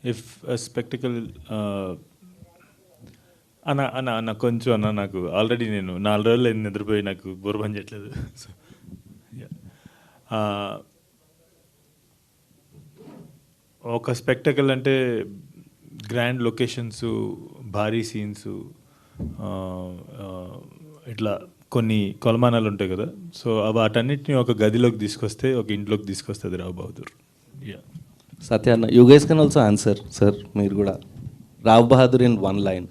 If spectacle అన్న అన్న అన్న కొంచెం అన్న, నాకు ఆల్రెడీ నేను 4 రోజులు అయింది నిద్రపోయి, నాకు బుర్ర పని చేయట్లేదు. సో ఒక స్పెక్టకల్ అంటే గ్రాండ్ లొకేషన్స్, భారీ సీన్స్, ఇట్లా కొన్ని కొలమానాలు ఉంటాయి కదా. సో వాటన్నిటిని ఒక గదిలోకి తీసుకొస్తే, ఒక ఇంట్లోకి తీసుకొస్తుంది రావు బహదూర్. సత్య అన్న, you guys can also answer sir. మీరు కూడా Rao Bahadur in 1 line.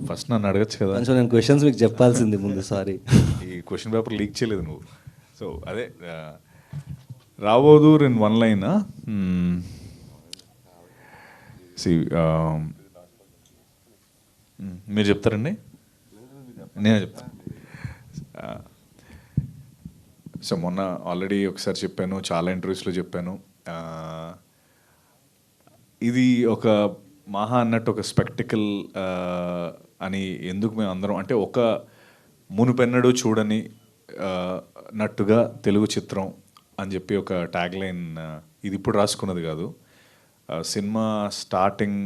First నన్ను అడగచ్చు కదా. కొంచెం నేను క్వశ్చన్స్ మీకు చెప్పాల్సింది ముందు, సారీ. ఈ క్వశ్చన్ పేపర్ లీక్ చేయలేదు నువ్వు. సో అదే రావ్ బహదూర్ ఇన్ 1 line. మీరు చెప్తారండి, నేనే చెప్తాను. సో మొన్న ఆల్రెడీ ఒకసారి చెప్పాను, చాలా ఇంటర్వ్యూస్లో చెప్పాను. ఇది ఒక మహా అన్నట్టు ఒక స్పెక్టికల్ అని ఎందుకు మేము అందరం అంటే, ఒక మునుపెన్నడూ చూడని నట్టుగా తెలుగు చిత్రం అని చెప్పి ఒక ట్యాగ్ లైన్. ఇది ఇప్పుడు రాసుకున్నది కాదు. సినిమా స్టార్టింగ్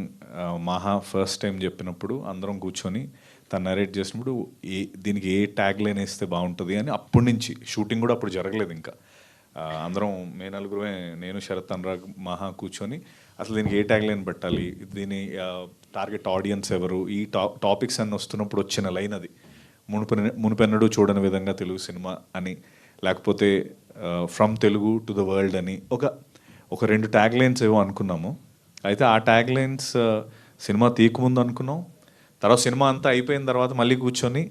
మహా ఫస్ట్ టైం చెప్పినప్పుడు అందరం కూర్చొని తను నరేట్ చేసినప్పుడు దీనికి ఏ ట్యాగ్ లైన్ వేస్తే బాగుంటుంది అని అప్పటి నుంచి, షూటింగ్ కూడా అప్పుడు జరగలేదు ఇంకా, అందరం మే నలుగురుమే, నేను, శరత్, అనురాగ్, మహా కూర్చొని అసలు దీనికి ఏ ట్యాగ్ లైన్ పెట్టాలి, దీని టార్గెట్ ఆడియన్స్ ఎవరు, ఈ టాపిక్స్ అన్నీ వస్తున్నప్పుడు వచ్చిన లైన్ అది. మునుపెన్నడూ చూడని విధంగా తెలుగు సినిమా అని, లేకపోతే from Telugu to the world అని ఒక 2 ట్యాగ్ లైన్స్ ఏవో అనుకున్నాము. అయితే ఆ ట్యాగ్ లైన్స్ సినిమా తీయకముందు అనుకున్నాం. తర్వాత సినిమా అంతా అయిపోయిన తర్వాత మళ్ళీ కూర్చొని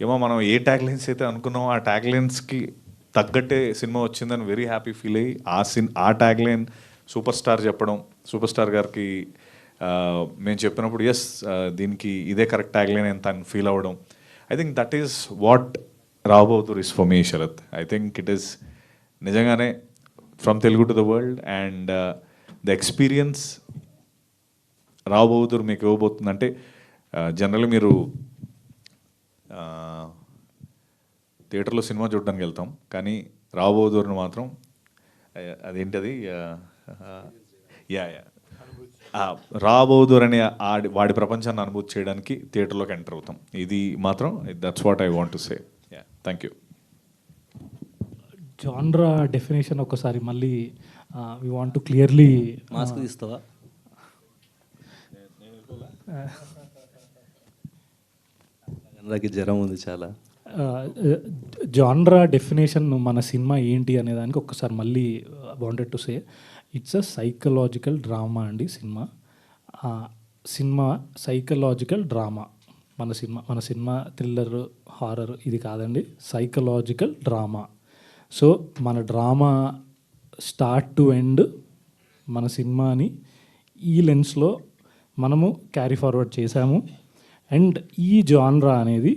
ఏమో మనం ఏ ట్యాగ్ లైన్స్ అయితే అనుకున్నామో ఆ ట్యాగ్ లైన్స్కి తగ్గట్టే సినిమా వచ్చిందని వెరీ హ్యాపీ ఫీల్ అయ్యి ఆ ట్యాగ్ లైన్ సూపర్ స్టార్ చెప్పడం, సూపర్ స్టార్ గారికి మేము చెప్పినప్పుడు ఎస్ దీనికి ఇదే కరెక్ట్ ట్యాగ్ లైన్ ఎంత అని ఫీల్ అవ్వడం. I think that is what Rao Bahadur is for me, Sharath. I think it is నిజంగానే from Telugu to the world. And the experience Rao Bahadur మీకు ఇవ్వబోతుందంటే, జనరల్గా మీరు థియేటర్లో సినిమా చూడడానికి వెళ్తాం, కానీ రావ్ బహదూర్ని మాత్రం అదేంటది యా రావ్ బహదూర్ అనే వాడి ప్రపంచాన్ని అనుభూతి చేయడానికి థియేటర్లోకి ఎంటర్ అవుతాం. ఇది మాత్రం that's what I want to say. Yeah, thank you. Genre definition ఒకసారి మళ్ళీ we want to clearly. Mask తీస్తావా? నాకు జ్వరం ఉంది చాలా. జాన్రా డెఫినేషన్ మన సినిమా ఏంటి అనే దానికి ఒక్కసారి మళ్ళీ wanted to say it's a psychological drama అండి. Cinema psychological drama. మన సినిమా థ్రిల్లర్, హారర్ ఇది కాదండి, సైకలాజికల్ డ్రామా. సో మన డ్రామా స్టార్ట్ టు ఎండ్ మన సినిమాని ఈ లెన్స్లో మనము క్యారీ ఫార్వర్డ్ చేశాము. అండ్ ఈ జాన్రా అనేది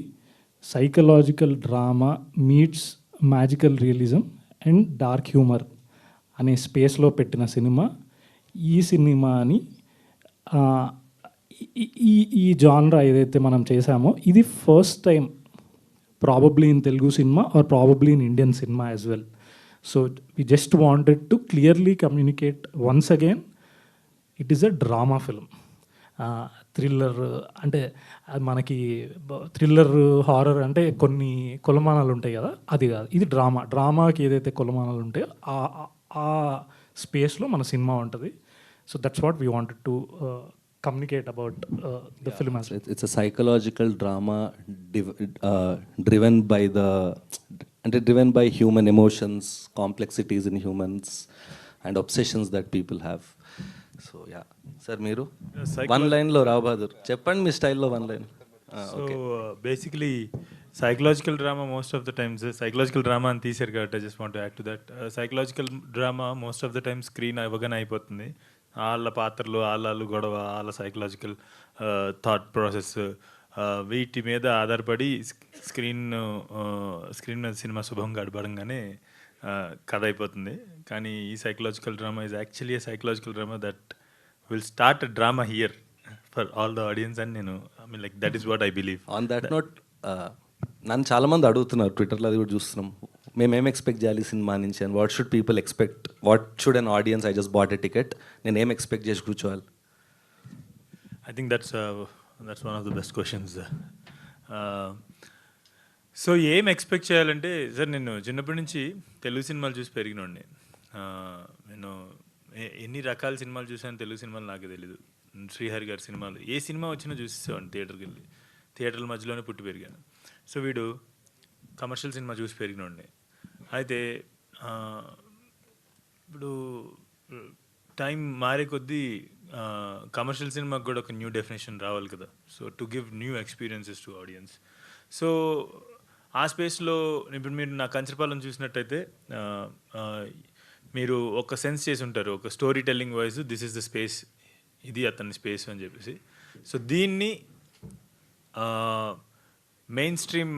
psychological drama meets magical realism and dark humour అనే స్పేస్లో పెట్టిన సినిమా. ఈ సినిమాని ఈ జాన్రా ఏదైతే మనం చేశామో ఇది first time probably in Telugu cinema or probably in Indian cinema as well. So we just wanted to clearly communicate once again it is a drama film. Thriller అంటే మనకి థ్రిల్లర్, హారర్ అంటే కొన్ని కొలమానాలు ఉంటాయి కదా, అది కాదు. ఇది డ్రామాకి ఏదైతే కొలమానాలు ఉంటాయో ఆ స్పేస్లో మన సినిమా ఉంటుంది. So that's what we wanted to communicate about the film as well. It's a psychological drama driven by human emotions, complexities in humans and obsessions that people have. So yeah, sir, మీరు 1 line లో రావ్ బహదూర్ చెప్పండి, మీ స్టైల్లో 1 line. So basically psychological drama most of the times, psychological drama అని తీసారు కాబట్టి I just want to add to that. Psychological drama most of the time screen అవ్వగానే అయిపోతుంది. వాళ్ళ పాత్రలు, వాళ్ళ గొడవ, వాళ్ళ సైకలాజికల్ థాట్ ప్రాసెస్, వీటి మీద ఆధారపడి స్క్రీన్ మీద సినిమా శుభంగా గడపడంగానే కథ అయిపోతుంది. కానీ ఈ psychological drama is actually a psychological drama that will start a drama here for all the audience. And నేను I mean like that is what I believe. On that note నన్ను చాలామంది అడుగుతున్నారు ట్విట్టర్లో, అది కూడా చూస్తున్నాం, మేమేం ఎక్స్పెక్ట్ చేయాలి సినిమా నుంచి and what should people expect, what should an audience, I just bat a ticket, నేను ఏం ఎక్స్పెక్ట్ చేసి కూర్చోవాలి? I think that's one of the best questions. So ఏం ఎక్స్పెక్ట్ చేయాలంటే సార్, నేను చిన్నప్పటి నుంచి తెలుగు సినిమాలు చూసి పెరిగినోడిని. నేను ఎన్ని రకాల సినిమాలు చూసాను తెలుగు సినిమాలు నాకే తెలీదు. శ్రీహరి గారి సినిమాలు ఏ సినిమా వచ్చినా చూసేవాడిని థియేటర్కి వెళ్ళి. థియేటర్ల మధ్యలోనే పుట్టి పెరిగాను. సో వీడు కమర్షియల్ సినిమా చూసి పెరిగినోడిని. అయితే ఇప్పుడు టైం మారే కొద్దీ కమర్షియల్ సినిమాకి కూడా ఒక న్యూ డెఫినేషన్ రావాలి కదా. So to give new experiences to audience. So ఆ స్పేస్లో ఇప్పుడు మీరు నా కంచరపాలెం చూసినట్టయితే మీరు ఒక సెన్స్ చేసి ఉంటారు, ఒక story telling wise this is the space, ఇది అతని స్పేస్ అని చెప్పేసి. సో దీన్ని మెయిన్ స్ట్రీమ్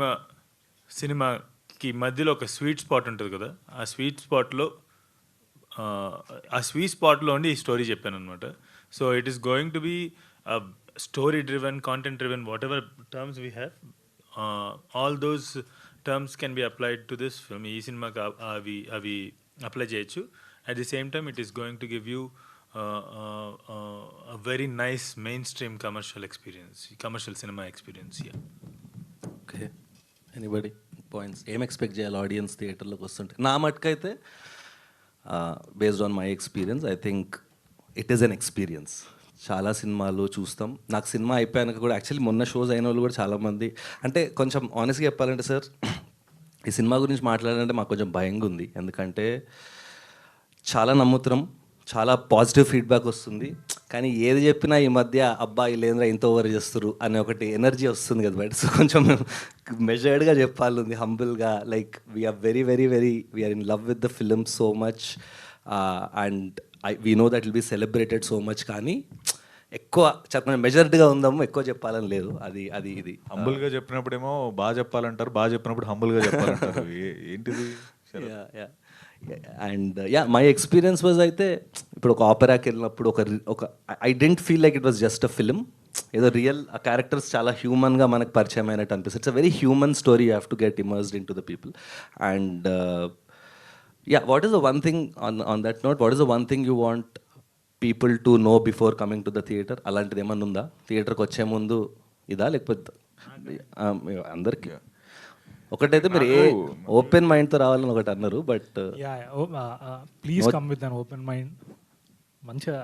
సినిమాకి మధ్యలో ఒక స్వీట్ స్పాట్ ఉంటుంది కదా, ఆ స్వీట్ స్పాట్లో ఉండి ఈ స్టోరీ చెప్పాను అనమాట. So it is going to be story driven, content driven, whatever terms we have, all those terms can be applied to this film. ఈ సినిమాకి అవి అప్లై చేయొచ్చు. At the same time it is going to give you a very nice mainstream commercial experience, commercial cinema experience. Yeah. Okay, anybody points? ఏం expect చేయాలి audience థియేటర్లోకి వస్తుంటే? నా మటుకైతే based on my experience I think it is an experience. చాలా సినిమాలు చూస్తాం. నాకు సినిమా అయిపోయాక కూడా యాక్చువల్లీ మొన్న షోస్ అయిన వాళ్ళు కూడా చాలామంది, అంటే కొంచెం ఆనెస్ట్గా చెప్పాలంటే సార్, ఈ సినిమా గురించి మాట్లాడాలంటే మాకు కొంచెం భయంగా ఉంది. ఎందుకంటే చాలా నమ్ముతున్నాం, చాలా పాజిటివ్ ఫీడ్బ్యాక్ వస్తుంది, కానీ ఏది చెప్పినా ఈ మధ్య అబ్బాయి లేదురా ఇంత ఓవర్ చేస్తారు అనే ఒకటి ఎనర్జీ వస్తుంది కదా బయట. సో కొంచెం మెజర్డ్గా చెప్పాలి ఉంది, హంబుల్గా. Like we're we're in love with the film so much and we know that will be celebrated so much. కానీ ఎక్కువ చెప్పండి, మెజర్డ్గా ఉందాము, ఎక్కువ చెప్పాలని లేదు. అది ఇది హంబుల్గా చెప్పినప్పుడేమో బాగా చెప్పాలంటారు, బాగా చెప్పినప్పుడు హంబుల్గా చెప్పాలంటారు. ఏంటిది? అండ్ మై ఎక్స్పీరియన్స్ వాజ్ అయితే ఇప్పుడు ఒక ఆపరాకి వెళ్ళినప్పుడు ఒక I didn't feel like it was just a film. ఏదో రియల్ ఆ క్యారెక్టర్స్ చాలా హ్యూమన్గా మనకు పరిచయం అయినట్టు అనిపిస్తుంది. It's a very human story, you have to get immersed in to the people. And what is the one thing on that note, what is the one thing you want people to know before coming to the theatre? అలాంటిది ఏమన్నా ఉందా? థియేటర్కి వచ్చే ముందు ఇదా, లేకపోతే అందరికీ? ఒకటైతే మీరు ఓపెన్ మైండ్తో రావాలని ఒకటి అన్నారు, but please come with an open mind. మంచిగా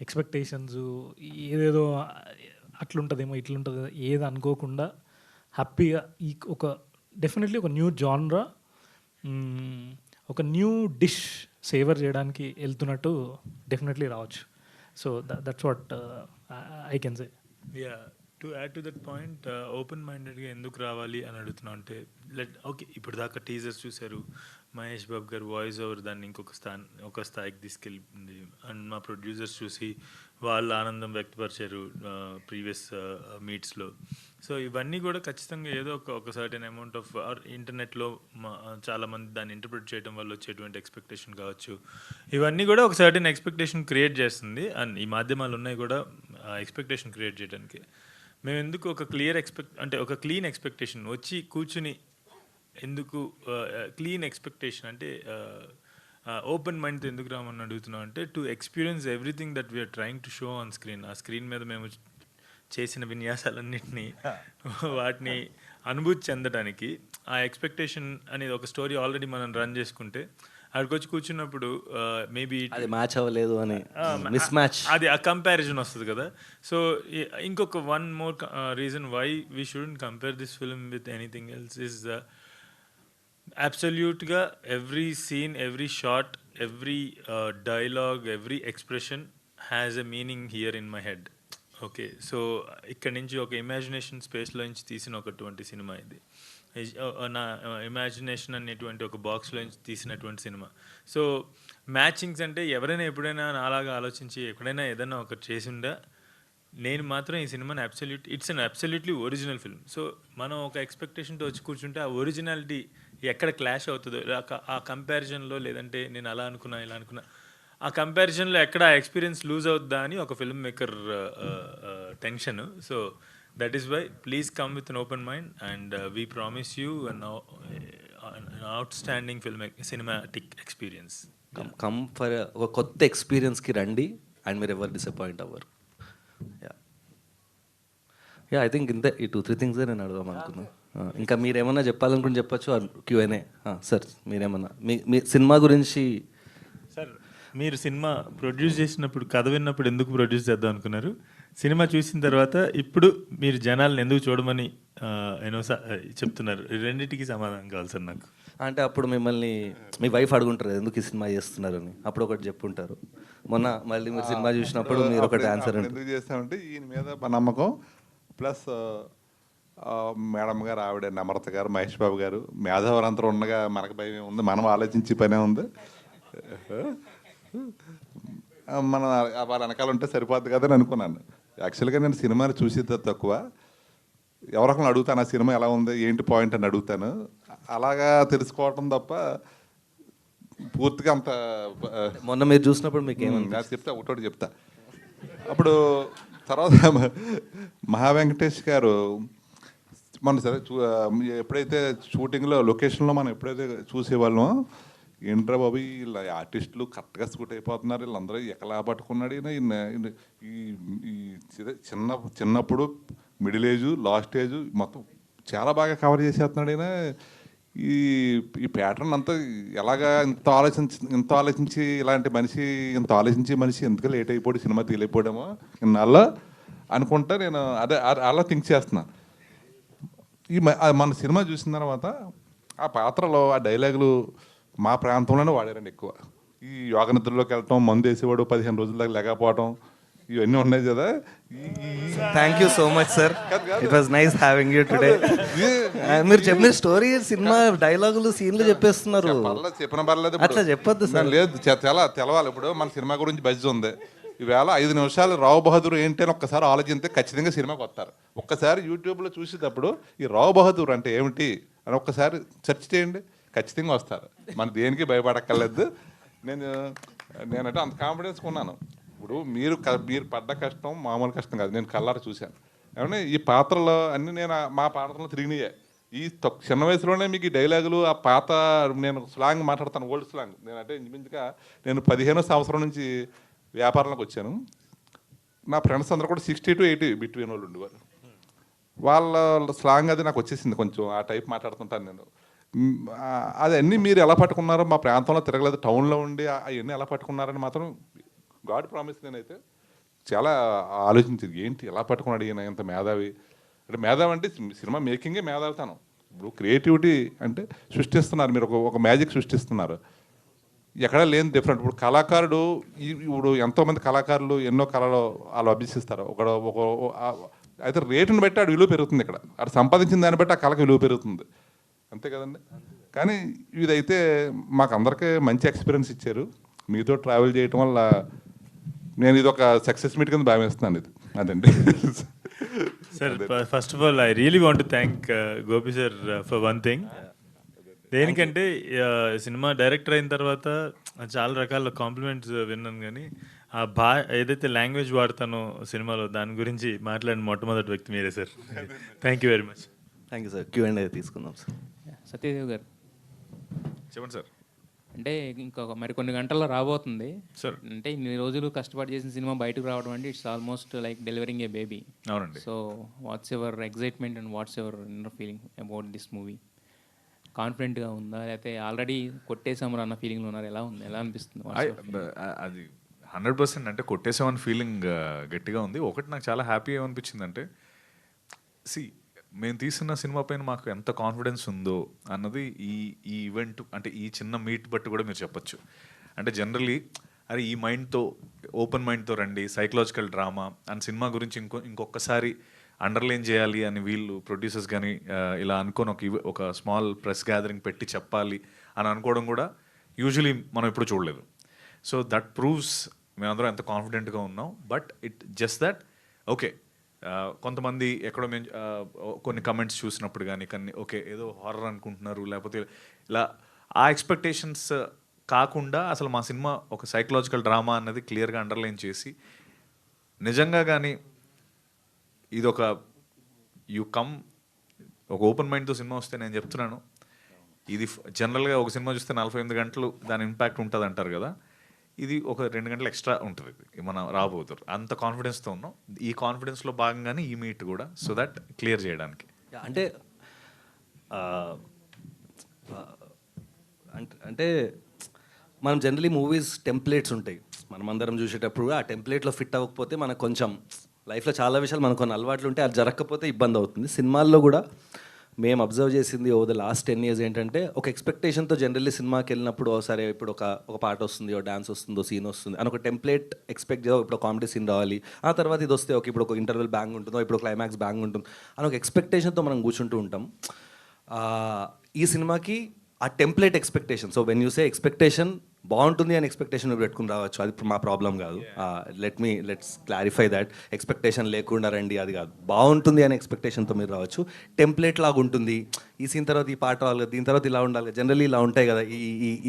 ఎక్స్పెక్టేషన్స్ ఏదేదో అట్లుంటుందేమో ఇట్లుంటుంది ఏది అనుకోకుండా హ్యాపీగా ఈ ఒక డెఫినెట్లీ ఒక న్యూ జాన్రా, ఒక న్యూ డిష్ సేవర్ చేయడానికి వెళ్తున్నట్టు డెఫినెట్లీ రావచ్చు. So that's what I can say. Yeah, to add to that point, open మైండెడ్గా ఎందుకు రావాలి అని అడుగుతున్నాం అంటే, ఓకే ఇప్పుడు దాకా టీజర్స్ చూశారు, మహేష్ బాబు గారు వాయిస్ ఓవర్ దాన్ని ఒక స్థాయికి తీసుకెళ్ళింది, అండ్ మా ప్రొడ్యూసర్స్ చూసి వాళ్ళు ఆనందం వ్యక్తపరిచారు ప్రీవియస్ మీట్స్లో. సో ఇవన్నీ కూడా ఖచ్చితంగా ఏదో ఒక సర్టెన్ అమౌంట్ ఆఫ్ ఇంటర్నెట్లో చాలామంది దాన్ని ఇంటర్ప్రిట్ చేయడం వల్ల వచ్చేటువంటి ఎక్స్పెక్టేషన్ కావచ్చు, ఇవన్నీ కూడా ఒక సర్టెన్ ఎక్స్పెక్టేషన్ క్రియేట్ చేస్తుంది. అండ్ ఈ మాధ్యమాలు ఉన్నాయి కూడా ఎక్స్పెక్టేషన్ క్రియేట్ చేయడానికి. మేము ఎందుకు ఒక ఒక క్లీన్ ఎక్స్పెక్టేషన్ వచ్చి కూర్చుని ఎందుకు క్లీన్ ఎక్స్పెక్టేషన్ అంటే ఓపెన్ మైండ్తో ఎందుకు రామని అడుగుతున్నాం అంటే, to experience everything that we are trying to show on screen. ఆ స్క్రీన్ మీద మేము చేసిన విన్యాసాలన్నింటినీ వాటిని అనుభూతి చెందడానికి ఆ ఎక్స్పెక్టేషన్ అనేది ఒక స్టోరీ ఆల్రెడీ మనం రన్ చేసుకుంటే అక్కడికి వచ్చి కూర్చున్నప్పుడు మేబీ అది మ్యాచ్ అవ్వలేదు అని మిస్ మ్యాచ్, అది ఆ కంపారిజన్ వస్తుంది కదా. సో ఇంకొక one more reason why we shouldn't compare this film with anything else is అబ్సల్యూట్గా every scene, every shot, every dialogue, every expression has a meaning here in my head. Okay, so ఇక్కడ నుంచి ఒక imagination స్పేస్లో నుంచి తీసిన ఒకటువంటి cinema ఇది. నా imagination అనేటువంటి ఒక బాక్స్లో నుంచి తీసినటువంటి సినిమా. సో మ్యాచింగ్స్ అంటే ఎవరైనా ఎప్పుడైనా నాలాగా ఆలోచించి ఎక్కడైనా ఏదైనా ఒకటి చేసిండా, నేను మాత్రం ఈ సినిమాని it's an absolutely original film. So మనం ఒక ఎక్స్పెక్టేషన్తో వచ్చి కూర్చుంటే ఆ ఒరిజినాలిటీ ఎక్కడ క్లాష్ అవుతుందో, ఆ కంపారిజన్లో, లేదంటే నేను అలా అనుకున్నా ఇలా అనుకున్నా, ఆ కంపారిజన్లో ఎక్కడ ఆ ఎక్స్పీరియన్స్ లూజ్ అవుద్దా అని ఒక film maker tension. So that is why please come with an open mind, and we promise you outstanding film cinematic experience. Come for ఒక కొత్త ఎక్స్పీరియన్స్కి రండి అండ్ మీరు ఎవరు డిసప్పాయింట్ అవ్వరు. యా ఐ థింక్ ఇంతే, ఈ 2-3 థింగ్సే నేను అడదాం అనుకున్నాను. ఇంకా మీరేమన్నా చెప్పాలనుకుని చెప్పచ్చు. Q&A సార్, మీరేమన్నా మీ సినిమా గురించి. సార్, మీరు సినిమా ప్రొడ్యూస్ చేసినప్పుడు కథ విన్నప్పుడు ఎందుకు ప్రొడ్యూస్ చేద్దాం అనుకున్నారు? సినిమా చూసిన తర్వాత ఇప్పుడు మీరు జనాలను ఎందుకు చూడమని చెప్తున్నారు? రెండింటికి సమాధానం కావాలి సార్ నాకు. అంటే అప్పుడు మిమ్మల్ని మీ వైఫ్ అడుగుంటారు ఎందుకు ఈ సినిమా చేస్తున్నారని, అప్పుడు ఒకటి చెప్పుంటారు. మొన్న మళ్ళీ మీరు సినిమా చూసినప్పుడు మీరు ఒకటి ఆన్సర్ ఎందుకు చేస్తామంటే ఈయన మీద నమ్మకం, ప్లస్ మేడం గారు, ఆవిడ నమ్రత గారు, మహేష్ బాబు గారు, మేధావులంతా ఉండగా మనకు భయం ఉంది, మనం ఆలోచించి పనే ఉంది. మన వాళ్ళ వెనకాల ఉంటే సరిపోద్ది కదా అని అనుకున్నాను. యాక్చువల్గా నేను సినిమాని చూసి తక్కువ, ఎవరొకరిని అడుగుతాను ఆ సినిమా ఎలా ఉంది ఏంటి పాయింట్ అని అడుగుతాను. అలాగా తెలుసుకోవటం తప్ప పూర్తిగా అంత. మొన్న మీరు చూసినప్పుడు మీకు ఏమన్నా చెప్తా, ఒకటి చెప్తా. అప్పుడు తర్వాత మహా వెంకటేష్ గారు మన సరే ఎప్పుడైతే షూటింగ్లో లొకేషన్లో మనం ఎప్పుడైతే చూసేవాళ్ళమో, ఏంట్రా బాబు వీళ్ళ ఆర్టిస్టులు కరెక్ట్గా షూట్ అయిపోతున్నారు, వీళ్ళందరూ ఎక్కలా పట్టుకున్నాడు ఈ చిన్నప్పుడు మిడిల్ ఏజు లాస్ట్ ఏజు మొత్తం చాలా బాగా కవర్ చేసేస్తున్నాడు ఈయన. ఈ ప్యాటర్న్ అంతా ఎలాగా ఇంత ఆలోచించి ఇలాంటి మనిషి ఇంత ఆలోచించే మనిషి ఎందుకు లేట్ అయిపోయి సినిమా తీయలేకపోవడమో ఇన్నాళ్ళ అనుకుంటా నేను అదే అలా థింక్ చేస్తున్నాను. మన సినిమా చూసిన తర్వాత ఆ పాత్రలో ఆ డైలాగులు మా ప్రాంతంలోనే వాడారండి ఎక్కువ. ఈ యోగ నిద్రలోకి వెళ్ళటం, మందు వేసేవాడు 15 రోజుల దాకా లేకపోవడం, ఇవన్నీ ఉన్నాయి కదా. Thank you so much sir, it was nice having you today. మీరు చెప్పిన స్టోరీ సినిమా డైలాగులు సీన్లు చెప్పేస్తున్నారు. చెప్పిన పర్లేదు, అట్లా చెప్పొద్దు సార్. లేదు, చాలా తెలవాలి. ఇప్పుడు మన సినిమా గురించి బజ్ ఉంది. ఈవేళ 5 నిమిషాలు రావు బహదూర్ ఏంటి అని ఒక్కసారి ఆలోచిస్తే ఖచ్చితంగా సినిమాకి వస్తారు. ఒక్కసారి యూట్యూబ్లో చూసేటప్పుడు ఈ రావు బహదూర్ అంటే ఏమిటి అని ఒక్కసారి సెర్చ్ చేయండి, ఖచ్చితంగా వస్తారు. మన దేనికి భయపడక్కర్లేదు. నేనంటే అంత కాన్ఫిడెన్స్ ఉన్నాను. ఇప్పుడు మీరు పడ్డ కష్టం మామూలు కష్టం కాదు, నేను కళ్ళారా చూశాను. ఏమన్నా ఈ పాత్రలో అన్నీ నేను మా పాత్రలో తిరిగినాయే. ఈ చిన్న వయసులోనే మీకు ఈ డైలాగులు ఆ పాత నేను స్లాంగ్ మాట్లాడతాను, ఓల్డ్ స్లాంగ్. నేనంటే ఇంచుమించుగా నేను 15వ సంవత్సరం నుంచి వ్యాపారంలోకి వచ్చాను. నా ఫ్రెండ్స్ అందరూ కూడా 60 to 80 బిట్వీన్ వాళ్ళు ఉండేవారు. వాళ్ళ స్లాంగ్ అది నాకు వచ్చేసింది, కొంచెం ఆ టైప్ మాట్లాడుతుంటాను నేను. అది అన్నీ మీరు ఎలా పట్టుకున్నారో, మా ప్రాంతంలో తిరగలేదు, టౌన్లో ఉండి అవన్నీ ఎలా పట్టుకున్నారని మాత్రం గాడ్ ప్రామిస్ నేనైతే చాలా ఆలోచించింది. ఏంటి ఎలా పట్టుకున్నాడు ఈయన ఇంత మేధావి అంటే. మేధావి అంటే సినిమా మేకింగే మేధావితనం. ఇప్పుడు క్రియేటివిటీ అంటే సృష్టిస్తున్నారు మీరు, ఒక మ్యాజిక్ సృష్టిస్తున్నారు, ఎక్కడా లేని డిఫరెంట్. ఇప్పుడు కళాకారుడు ఇప్పుడు ఎంతోమంది కళాకారులు ఎన్నో కళలు వాళ్ళు అభ్యసిస్తారు. అయితే రేటుని బట్టి ఆడు విలువ పెరుగుతుంది. ఇక్కడ ఆడు సంపాదించిన దాన్ని బట్టి ఆ కళకి విలువ పెరుగుతుంది, అంతే కదండి. కానీ ఇదైతే మాకు అందరికీ మంచి ఎక్స్పీరియన్స్ ఇచ్చారు. మీతో ట్రావెల్ చేయటం వల్ల నేను ఇది ఒక సక్సెస్ మీట్ కింద భావిస్తున్నాను. ఇది అదండి sir. First of all I really want to thank Gopi sir for one thing. దేనికంటే సినిమా డైరెక్టర్ అయిన తర్వాత చాలా రకాల కాంప్లిమెంట్స్ విన్నాను, కానీ ఆ ఏదైతే లాంగ్వేజ్ వాడతానో సినిమాలో దాని గురించి మాట్లాడిన మొట్టమొదటి వ్యక్తి మీరే sir. Thank you very much. Thank you sir. Q&A తీసుకుందాం సార్. సత్యదేవ్ గారు చెప్పండి సార్. అంటే ఇంకొక మరికొన్ని గంటల్లో రాబోతుంది సార్. అంటే ఇన్ని రోజులు కష్టపడి చేసిన సినిమా బయటకు రావడం అంటే it's almost like delivering a baby. అవునండి. So whatsoever excitement and whatsoever inner feeling about this movie? కాన్ఫిడెంట్గా ఉందా, లేకపోతే ఆల్రెడీ కొట్టేసాము అన్న ఫీలింగ్లో ఉన్నారు? ఎలా ఉంది, ఎలా అనిపిస్తుంది? అది 100% అంటే కొట్టేసామని ఫీలింగ్ గట్టిగా ఉంది. ఒకటి నాకు చాలా హ్యాపీ ఏమనిపించింది అంటే, మేము తీసిన సినిమా పైన మాకు ఎంత కాన్ఫిడెన్స్ ఉందో అన్నది ఈ ఈవెంట్ అంటే ఈ చిన్న మీట్ బట్టి కూడా మీరు చెప్పొచ్చు. అంటే జనరలీ అరే ఈ మైండ్తో ఓపెన్ మైండ్తో రండి, సైకలాజికల్ డ్రామా అండ్ సినిమా గురించి ఇంకొకసారి అండర్లైన్ చేయాలి అని వీళ్ళు ప్రొడ్యూసర్స్ కానీ ఇలా అనుకొని ఒక స్మాల్ ప్రెస్ గ్యాదరింగ్ పెట్టి చెప్పాలి అని అనుకోవడం కూడా యూజువలీ మనం ఎప్పుడు చూడలేదు. సో దట్ ప్రూవ్స్ మేమందరం ఎంత కాన్ఫిడెంట్గా ఉన్నాం. But it just that okay, కొంతమంది ఎక్కడో మేము కొన్ని కమెంట్స్ చూసినప్పుడు కానీ ఓకే ఏదో హారర్ అనుకుంటున్నారు, లేకపోతే ఇలా ఆ ఎక్స్పెక్టేషన్స్ కాకుండా అసలు మా సినిమా ఒక సైకలాజికల్ డ్రామా అన్నది క్లియర్గా అండర్లైన్ చేసి నిజంగా కానీ ఇది ఒక ఓపెన్ మైండ్తో సినిమా వస్తే నేను చెప్తున్నాను ఇది జనరల్గా ఒక సినిమా చూస్తే 48 గంటలు దాని ఇంపాక్ట్ ఉంటుంది అంటారు కదా, ఇది ఒక 2 గంటలు ఎక్స్ట్రా ఉంటుంది. ఇది మనం రాబోతారు అంత కాన్ఫిడెన్స్తో ఉన్నాం. ఈ కాన్ఫిడెన్స్లో భాగంగానే ఈ మీట్ కూడా, సో దట్ క్లియర్ చేయడానికి. అంటే అంటే మనం జనరలీ మూవీస్ టెంప్లెట్స్ ఉంటాయి, మనం అందరం చూసేటప్పుడు ఆ టెంప్లెట్లో ఫిట్ అవ్వకపోతే మనకు కొంచెం లైఫ్లో చాలా విషయాలు మనకు కొన్ని అలవాట్లు ఉంటాయి, అది జరగకపోతే ఇబ్బంది అవుతుంది. సినిమాల్లో కూడా మేము అబ్జర్వ్ చేసింది ఓవర్ ద లాస్ట్ 10 years ఏంటంటే, ఒక ఎక్స్పెక్టేషన్తో జనరల్లీ సినిమాకి వెళ్ళినప్పుడు సరే ఇప్పుడు ఒక పాట వస్తుంది, ఒక డాన్స్ వస్తుందో, సీన్ వస్తుంది అని ఒక టెంప్లెట్ ఎక్స్పెక్ట్ చేయాలి. ఇప్పుడు కామెడీ సీన్ రావాలి, ఆ తర్వాత ఇది వస్తే ఇప్పుడు ఒక ఇంటర్వెల్ బ్యాంగ్ ఉంటుందో, ఇప్పుడు క్లైమాక్స్ బ్యాంగ్ ఉంటుంది అని ఒక ఎక్స్పెక్టేషన్తో మనం కూర్చుంటూ ఉంటాం. ఈ సినిమాకి ఆ template expectation, so when you say expectation బాగుంటుంది అని ఎక్స్పెక్టేషన్ పెట్టుకుని రావచ్చు, అది మా ప్రాబ్లం కాదు. Let's clarify that. ఎక్స్పెక్టేషన్ లేకుండా రండి అది కాదు, బాగుంటుంది అనే ఎక్స్పెక్టేషన్తో మీరు రావచ్చు. టెంప్లెట్ లాగా ఉంటుంది, ఈ సీన్ తర్వాత ఈ పాట రావాలి కదా, దీని తర్వాత ఇలా ఉండాలి కదా, జనరల్లీ ఇలా ఉంటాయి కదా,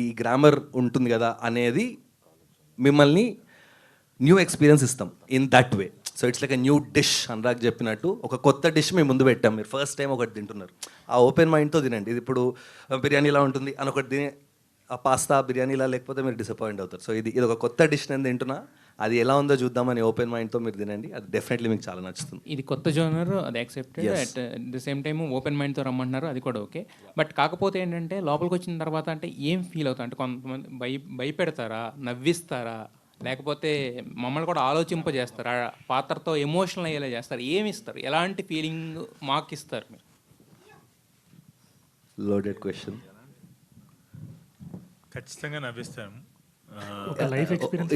ఈ గ్రామర్ ఉంటుంది కదా అనేది మిమ్మల్ని న్యూ ఎక్స్పీరియన్స్ ఇస్తాం in that way. So it's like a new dish. Anurag చెప్పినట్టు ఒక కొత్త డిష్ మేము ముందు పెట్టాం, మీరు ఫస్ట్ టైం ఒకటి తింటున్నారు, ఆ ఓపెన్ మైండ్తో తినండి. ఇది ఇప్పుడు బిర్యానీలా ఉంటుంది అని ఒకటి తినే, ఆ పాస్తా బిర్యానీలా లేకపోతే మీరు డిసప్పాయింట్ అవుతారు. సో ఇది ఒక కొత్త డిష్ నేను తింటున్నా, అది ఎలా ఉందో చూద్దామని ఓపెన్ మైండ్తో మీరు తినండి, అది డెఫినెట్లీ మీకు చాలా నచ్చుతుంది. ఇది కొత్త జోనర్, అది accepted. At the same time open మైండ్తో రమ్మంటున్నారు, అది కూడా ఓకే. బట్ కాకపోతే ఏంటంటే లోపలికి వచ్చిన తర్వాత అంటే ఏం ఫీల్ అవుతా అంటే, కొంతమంది భయపెడతారా, నవ్విస్తారా, లేకపోతే మమ్మల్ని కూడా ఆలోచింపజేస్తారు, ఆ పాత్రతో ఎమోషనల్ అయ్యేలా చేస్తారు, ఏమి ఇస్తారు, ఎలాంటి ఫీలింగ్ మాకు ఇస్తారు మీరు? Loaded question. ఖచ్చితంగా నవ్విస్తాను. ఒక life experience.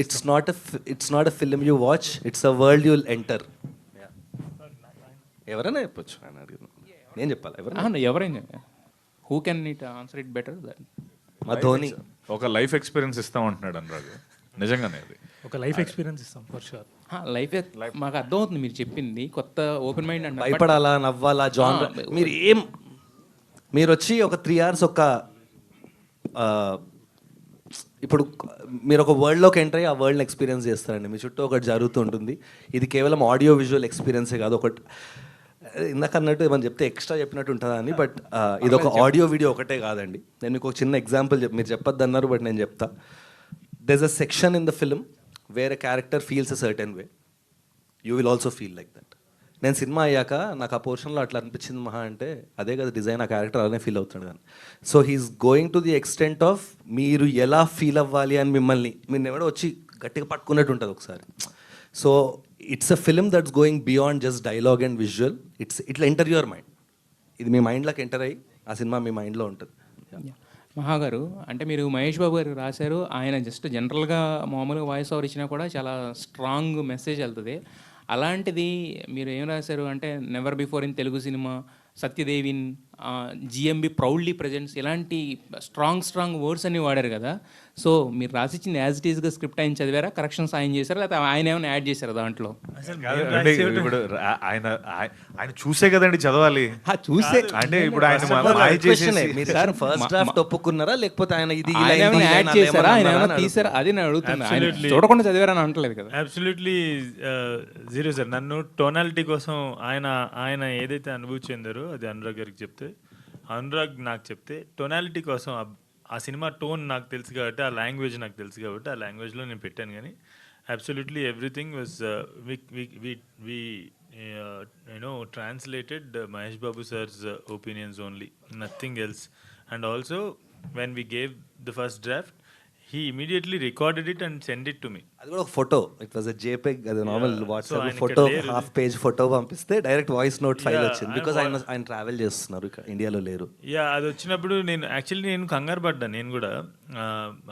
It's not a film you watch, it's a world you'll enter. ఎవరైనా చెప్పొచ్చు, ఆయన అడిగిన నేను చెప్పాలి, ఎవరైనా who can it answer it better that? మా ధోని. ఒక లైఫ్ ఎక్స్పీరియన్స్ ఇస్తాం అంటున్నాడు అనురాగ్, నిజంగానే అది ఒక లైఫ్ ఎక్స్పీరియన్స్ ఇస్తాం ఫర్ షూర్. లైఫ్ మాకు అర్థమవుతుంది మీరు చెప్పింది, కొత్త ఓపెన్ మైండ్ అంటే భయపడాలా, నవ్వాలా, జాన్ మీరు వచ్చి ఒక 3 hours ఇప్పుడు మీరు ఒక వరల్డ్లోకి ఎంటర్ అయ్యి ఆ వరల్డ్ని ఎక్స్పీరియన్స్ చేస్తారండి. మీ చుట్టూ ఒకటి జరుగుతూ ఉంటుంది. ఇది కేవలం ఆడియో విజువల్ ఎక్స్పీరియన్సే కాదు, ఒకటి ఇందాక అన్నట్టు ఏమని చెప్తే ఎక్స్ట్రా చెప్పినట్టు ఉంటుందా అని, బట్ ఇది ఒక ఆడియో వీడియో ఒకటే కాదండి. నేను మీకు ఒక చిన్న ఎగ్జాంపుల్ మీరు చెప్పొద్దు అన్నారు, బట్ నేను చెప్తా. there's a section in the film where a character feels a certain way. You will also feel like that. నేను సినిమా అయ్యాక నాకు ఆ పోర్షన్లో అట్లా అనిపించింది మహా అంటే, అదే కదా డిజైన్, ఆ క్యారెక్టర్ అలానే ఫీల్ అవుతాడు కానీ. So he is going to the extent of మీరు ఎలా ఫీల్ అవ్వాలి అని మిమ్మల్ని మీరు ఎవడో వచ్చి గట్టిగా పట్టుకున్నట్టు ఉంటుంది ఒకసారి. So it's a film that's going beyond just dialogue and visual. ఇట్లా ఎంటర్ యువర్ మైండ్. ఇది మీ మైండ్లోకి ఎంటర్ అయ్యి ఆ సినిమా మీ మైండ్లో ఉంటుంది. మహాగారు, అంటే మీరు మహేష్ బాబు గారు రాశారు, ఆయన జస్ట్ జనరల్గా మామూలుగా వాయిస్ ఓవర్ ఇచ్చినా కూడా చాలా స్ట్రాంగ్ మెసేజ్ వెళ్తుంది. అలాంటిది మీరు ఏం రాశారు అంటే, never before in Telugu cinema, సత్యదేవిన్, జిఎంబి ప్రౌడ్లీ ప్రజెంట్స్, ఇలాంటి స్ట్రాంగ్ వర్డ్స్ అన్ని వాడారు కదా. సో మీరు రాసిచ్చింది యాజ్ ఇట్ ఈస్గా స్క్రిప్ట్ ఆయన చదివారా, కరెక్షన్స్ ఆయన చేశారా, లేకపోతే ఆయన ఏమైనా యాడ్ చేశారా దాంట్లో? అంటే ఇప్పుడు ఆయన చూసే కదండి చదవాలి, చూసే అంటే ఇప్పుడు ఆయన ఫస్ట్ డ్రాఫ్ట్ ఒప్పుకున్నారా లేకపోతే ఆయన ఇది ఆయన ఏమైనా యాడ్ చేశారా, ఆయన ఏమైనా తీసారా, అది నేను అడుగుతున్నా. ఆయన చూడకుండా చదివారని అంటలేదు కదా. Absolutely zero sir. నన్ను టోనాలిటీ కోసం ఆయన ఏదైతే అనుభూతి చెందారో అది అనురాగ్ గారికి చెప్తే, అనురాగ్ నాకు చెప్తే, టోనాలిటీ కోసం ఆ సినిమా టోన్ నాకు తెలుసు కాబట్టి, ఆ లాంగ్వేజ్ నాకు తెలుసు కాబట్టి ఆ లాంగ్వేజ్లో నేను పెట్టాను. కానీ absolutely everything was translated Mahesh Babu sir's opinions only, nothing else. And also when we gave the first draft, he immediately recorded it and sent it to me. అది కూడా ఒక photo, it was a JPEG, అది normal WhatsApp photo, half page photo పంపిస్తే direct voice note file వచ్చింది. Because ఆయన travel చేస్తున్నారు, ఇక్కడ ఇండియాలో లేరు. అది వచ్చినప్పుడు నేను కంగారు పడ్డా. నేను కూడా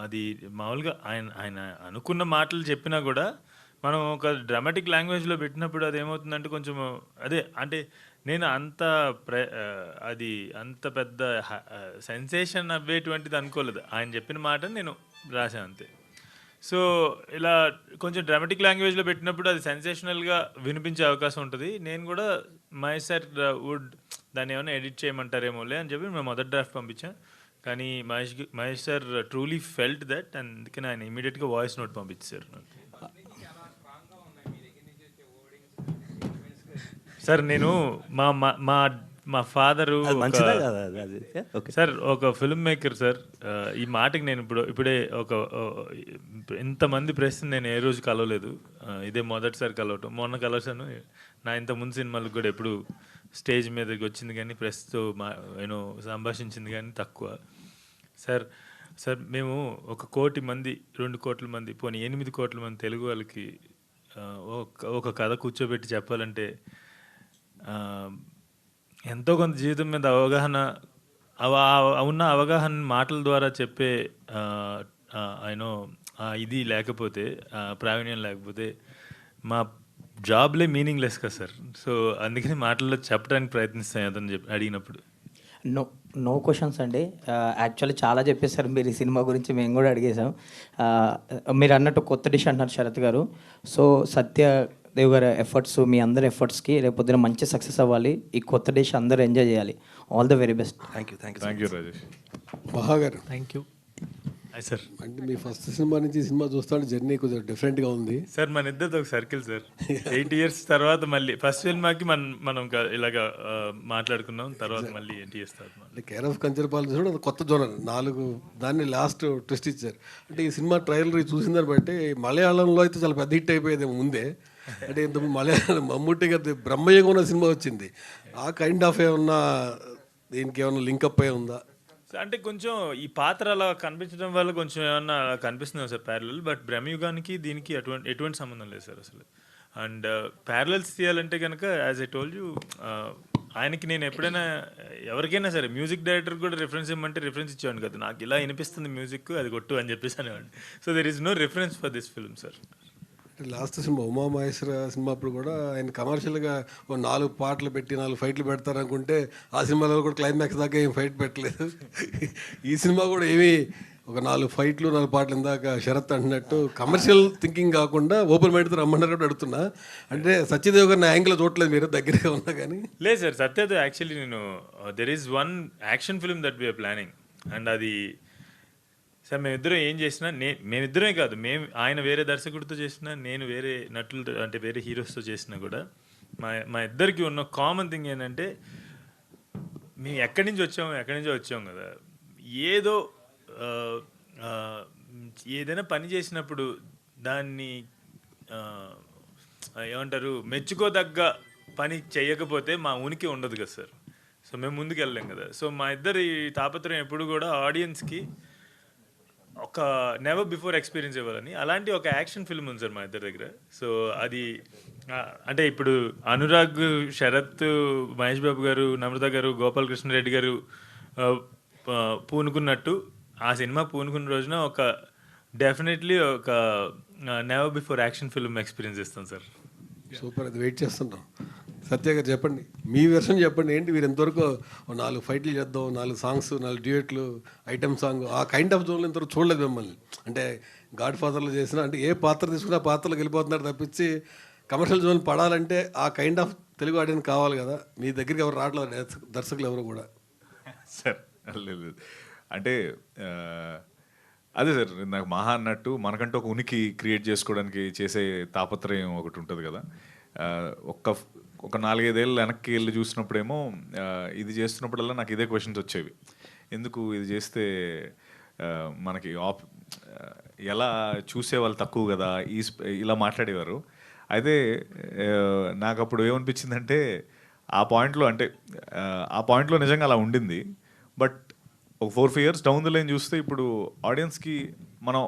అది మామూలుగా ఆయన అనుకున్న మాటలు చెప్పినా కూడా మనం ఒక డ్రామాటిక్ లాంగ్వేజ్లో పెట్టినప్పుడు అది ఏమవుతుందంటే కొంచెం అదే, అంటే నేను అది అంత పెద్ద సెన్సేషన్ అవ్వేటువంటిది అనుకోలేదు. ఆయన చెప్పిన మాట నేను రాశాను అంతే. సో ఇలా కొంచెం డ్రామాటిక్ లాంగ్వేజ్లో పెట్టినప్పుడు అది సెన్సేషనల్గా వినిపించే అవకాశం ఉంటుంది. నేను కూడా మహేష్ సార్ దాన్ని ఏమైనా ఎడిట్ చేయమంటారేమోలే అని చెప్పి మేము మొదటి డ్రాఫ్ట్ పంపించాను. కానీ Mahesh sir truly felt that, అందుకని ఆయన ఇమీడియట్గా వాయిస్ నోట్ పంపించారు. సార్ నేను మా మా ఫాదరు అది మంచిదా కదా అది ఓకే. సార్ ఒక ఫిల్మ్ మేకర్ సార్. ఈ మాటకి నేను ఇప్పుడే ఇంతమంది ప్రెస్ నేను ఏ రోజు కలవలేదు. ఇదే మొదటిసారి కలవటం. మొన్న కలవసాను. నా ఇంత ముందు సినిమాలకు కూడా ఎప్పుడు స్టేజ్ మీదకి వచ్చింది కానీ ప్రెస్తో సంభాషించింది కానీ తక్కువ. సార్ మేము 1 కోటి మంది 2 కోట్ల మంది పోనీ 8 కోట్ల మంది తెలుగు వాళ్ళకి ఒక కథ కూర్చోబెట్టి చెప్పాలంటే ఎంతో కొంత జీవితం మీద అవగాహన ఉన్న అవగాహన మాటల ద్వారా చెప్పే ఇది లేకపోతే ప్రావీణ్యం లేకపోతే మా జాబ్లే మీనింగ్లెస్ కదా సార్. సో అందుకని మాటల్లో చెప్పడానికి ప్రయత్నిస్తాను అతను అడిగినప్పుడు. నో క్వశ్చన్స్ అండి. యాక్చువల్లీ చాలా చెప్పేశారు మీరు ఈ సినిమా గురించి. మేము కూడా అడిగేసాం. మీరు అన్నట్టు కొత్త డిష్ అంటున్నారు శరత్ గారు. సో సత్యదేవ్ గారి ఎఫర్ట్స్, మీ అందరి ఎఫర్ట్స్కి రేపొద్దున మంచి సక్సెస్ అవ్వాలి. ఈ కొత్త డిష్ అందరూ ఎంజాయ్ చేయాలి. All the very best. Thank you Rajesh. మహా గారు, థ్యాంక్ యూ. సార్ అంటే మీ ఫస్ట్ సినిమా నుంచి ఈ సినిమా చూస్తాను జర్నీ కొంచెం డిఫరెంట్గా ఉంది సార్. మన ఇద్దరిది ఒక సర్కిల్ సార్. 8 years తర్వాత మళ్ళీ ఫస్ట్ సినిమాకి మనం ఇలాగా మాట్లాడుకున్నాం. తర్వాత మళ్ళీ 8 years తర్వాత అంటే కేర్ ఆఫ్ కంచరపాలెం చూడ అది కొత్త జోనర్ 4 దాన్ని లాస్ట్ ట్విస్ట్ ఇచ్చారు. అంటే ఈ సినిమా ట్రైలర్ చూసిన దాన్ని బట్టి మలయాళంలో అయితే చాలా పెద్ద హిట్ అయిపోయేది ముందే. అంటే ఇంత మలయాళం మమ్ముట్టి గారి బ్రహ్మయ్యగా ఉన్న సినిమా వచ్చింది. ఆ కైండ్ ఆఫ్ ఏమన్నా దీనికి ఏమన్నా లింకప్ అయి ఉందా? అంటే కొంచెం ఈ పాత్ర అలా కనిపించడం వల్ల కొంచెం ఏమన్నా కనిపిస్తుంది సార్ ప్యారలల్. బట్ బ్రహ్మయుగానికి దీనికి ఎటువంటి సంబంధం లేదు సార్ అసలు. అండ్ ప్యారలల్స్ తీయాలంటే కనుక యాజ్ ఐ టోల్డ్ యూ, ఆయనకి నేను ఎప్పుడైనా ఎవరికైనా సరే మ్యూజిక్ డైరెక్టర్ కూడా రిఫరెన్స్ ఇవ్వమంటే రిఫరెన్స్ ఇచ్చేవాడిని కదా. నాకు ఇలా వినిపిస్తుంది మ్యూజిక్, అది కొట్టు అని చెప్పేసి అనేవాడిని. So there is no reference for this film sir. Last cinema Umamaheswara cinema అప్పుడు కూడా ఆయన కమర్షియల్గా 4 పాటలు పెట్టి 4 ఫైట్లు పెడతారు అనుకుంటే ఆ సినిమాలో కూడా క్లైమాక్స్ దాకా ఏం ఫైట్ పెట్టలేదు. ఈ సినిమా కూడా ఏమీ ఒక 4 ఫైట్లు 4 పాటలు ఇందాక శరత్ అంటున్నట్టు కమర్షియల్ థింకింగ్ కాకుండా ఓపెన్ మైండ్తో రమ్మన్నారు కూడా అడుగుతున్నా. అంటే సత్యదేవ్ గారిని యాంగిల్ చూడలేదు మీరు దగ్గరగా ఉన్నా కానీ. లేదు sir, Satyadev actually there is 1 action film that we are planning. And అది సార్ మేమిద్దరం ఏం చేసినా మేమిద్దరమే కాదు, ఆయన వేరే దర్శకుడితో చేసినా, నేను వేరే నటులతో అంటే వేరే హీరోస్తో చేసినా కూడా మా ఇద్దరికి ఉన్న కామన్ థింగ్ ఏంటంటే మేము ఎక్కడి నుంచో వచ్చాము కదా. ఏదైనా పని చేసినప్పుడు దాన్ని ఏమంటారు మెచ్చుకోదగ్గ పని చేయకపోతే మా ఉనికి ఉండదు కదా సార్. సో మేము ముందుకు వెళ్ళలేం కదా. సో మా ఇద్దరి తాపత్రయం ఎప్పుడు కూడా ఆడియన్స్కి ఒక నెవర్ బిఫోర్ ఎక్స్పీరియన్స్ ఇవ్వాలని. అలాంటి ఒక యాక్షన్ ఫిల్మ్ ఉంది సార్ మా ఇద్దరి దగ్గర. సో అది అంటే ఇప్పుడు అనురాగ్, శరత్, మహేష్ బాబు గారు, నమ్రత గారు, గోపాల్ కృష్ణారెడ్డి గారు పూనుకున్నట్టు ఆ సినిమా పూనుకున్న రోజున డెఫినెట్లీ ఒక never before action film experience ఇస్తాం సార్. సూపర్, అది వెయిట్ చేస్తుంటాం. సత్య గారు చెప్పండి, మీ వెర్షన్ చెప్పండి. ఏంటి మీరు ఎంతవరకు 4 ఫైట్లు చేద్దాం, 4 సాంగ్స్, 4 డ్యూయట్లు, ఐటమ్ సాంగ్, ఆ కైండ్ ఆఫ్ జోన్లో ఇంతవరకు చూడలేదు మిమ్మల్ని. అంటే గాడ్ ఫాదర్లో చేసిన అంటే ఏ పాత్ర తీసుకున్నా పాత్రలోకి వెళ్ళిపోతున్నారు తప్పించి కమర్షియల్ జోన్ పడాలంటే ఆ కైండ్ ఆఫ్ తెలుగు ఆడియన్స్ కావాలి కదా. మీ దగ్గరికి ఎవరు రావట్లేదు దర్శకులు ఎవరు కూడా. సార్ లేదు అంటే అదే సార్, నాకు మహా అన్నట్టు మనకంటూ ఒక ఉనికి క్రియేట్ చేసుకోవడానికి చేసే తాపత్రయం ఒకటి ఉంటుంది కదా. ఒక 4-5 ఏళ్ళు వెనక్కి వెళ్ళి చూసినప్పుడేమో ఇది చేస్తున్నప్పుడల్లా నాకు ఇదే క్వశ్చన్స్ వచ్చేవి. ఎందుకు ఇది చేస్తే మనకి ఎలా చూసేవాళ్ళు తక్కువ కదా, ఇలా మాట్లాడేవారు. అయితే నాకు అప్పుడు ఏమనిపించిందంటే ఆ పాయింట్లో నిజంగా అలా ఉండింది. బట్ ఒక 4-5 years డౌన్ ద లైన్ చూస్తే ఇప్పుడు ఆడియన్స్కి మనం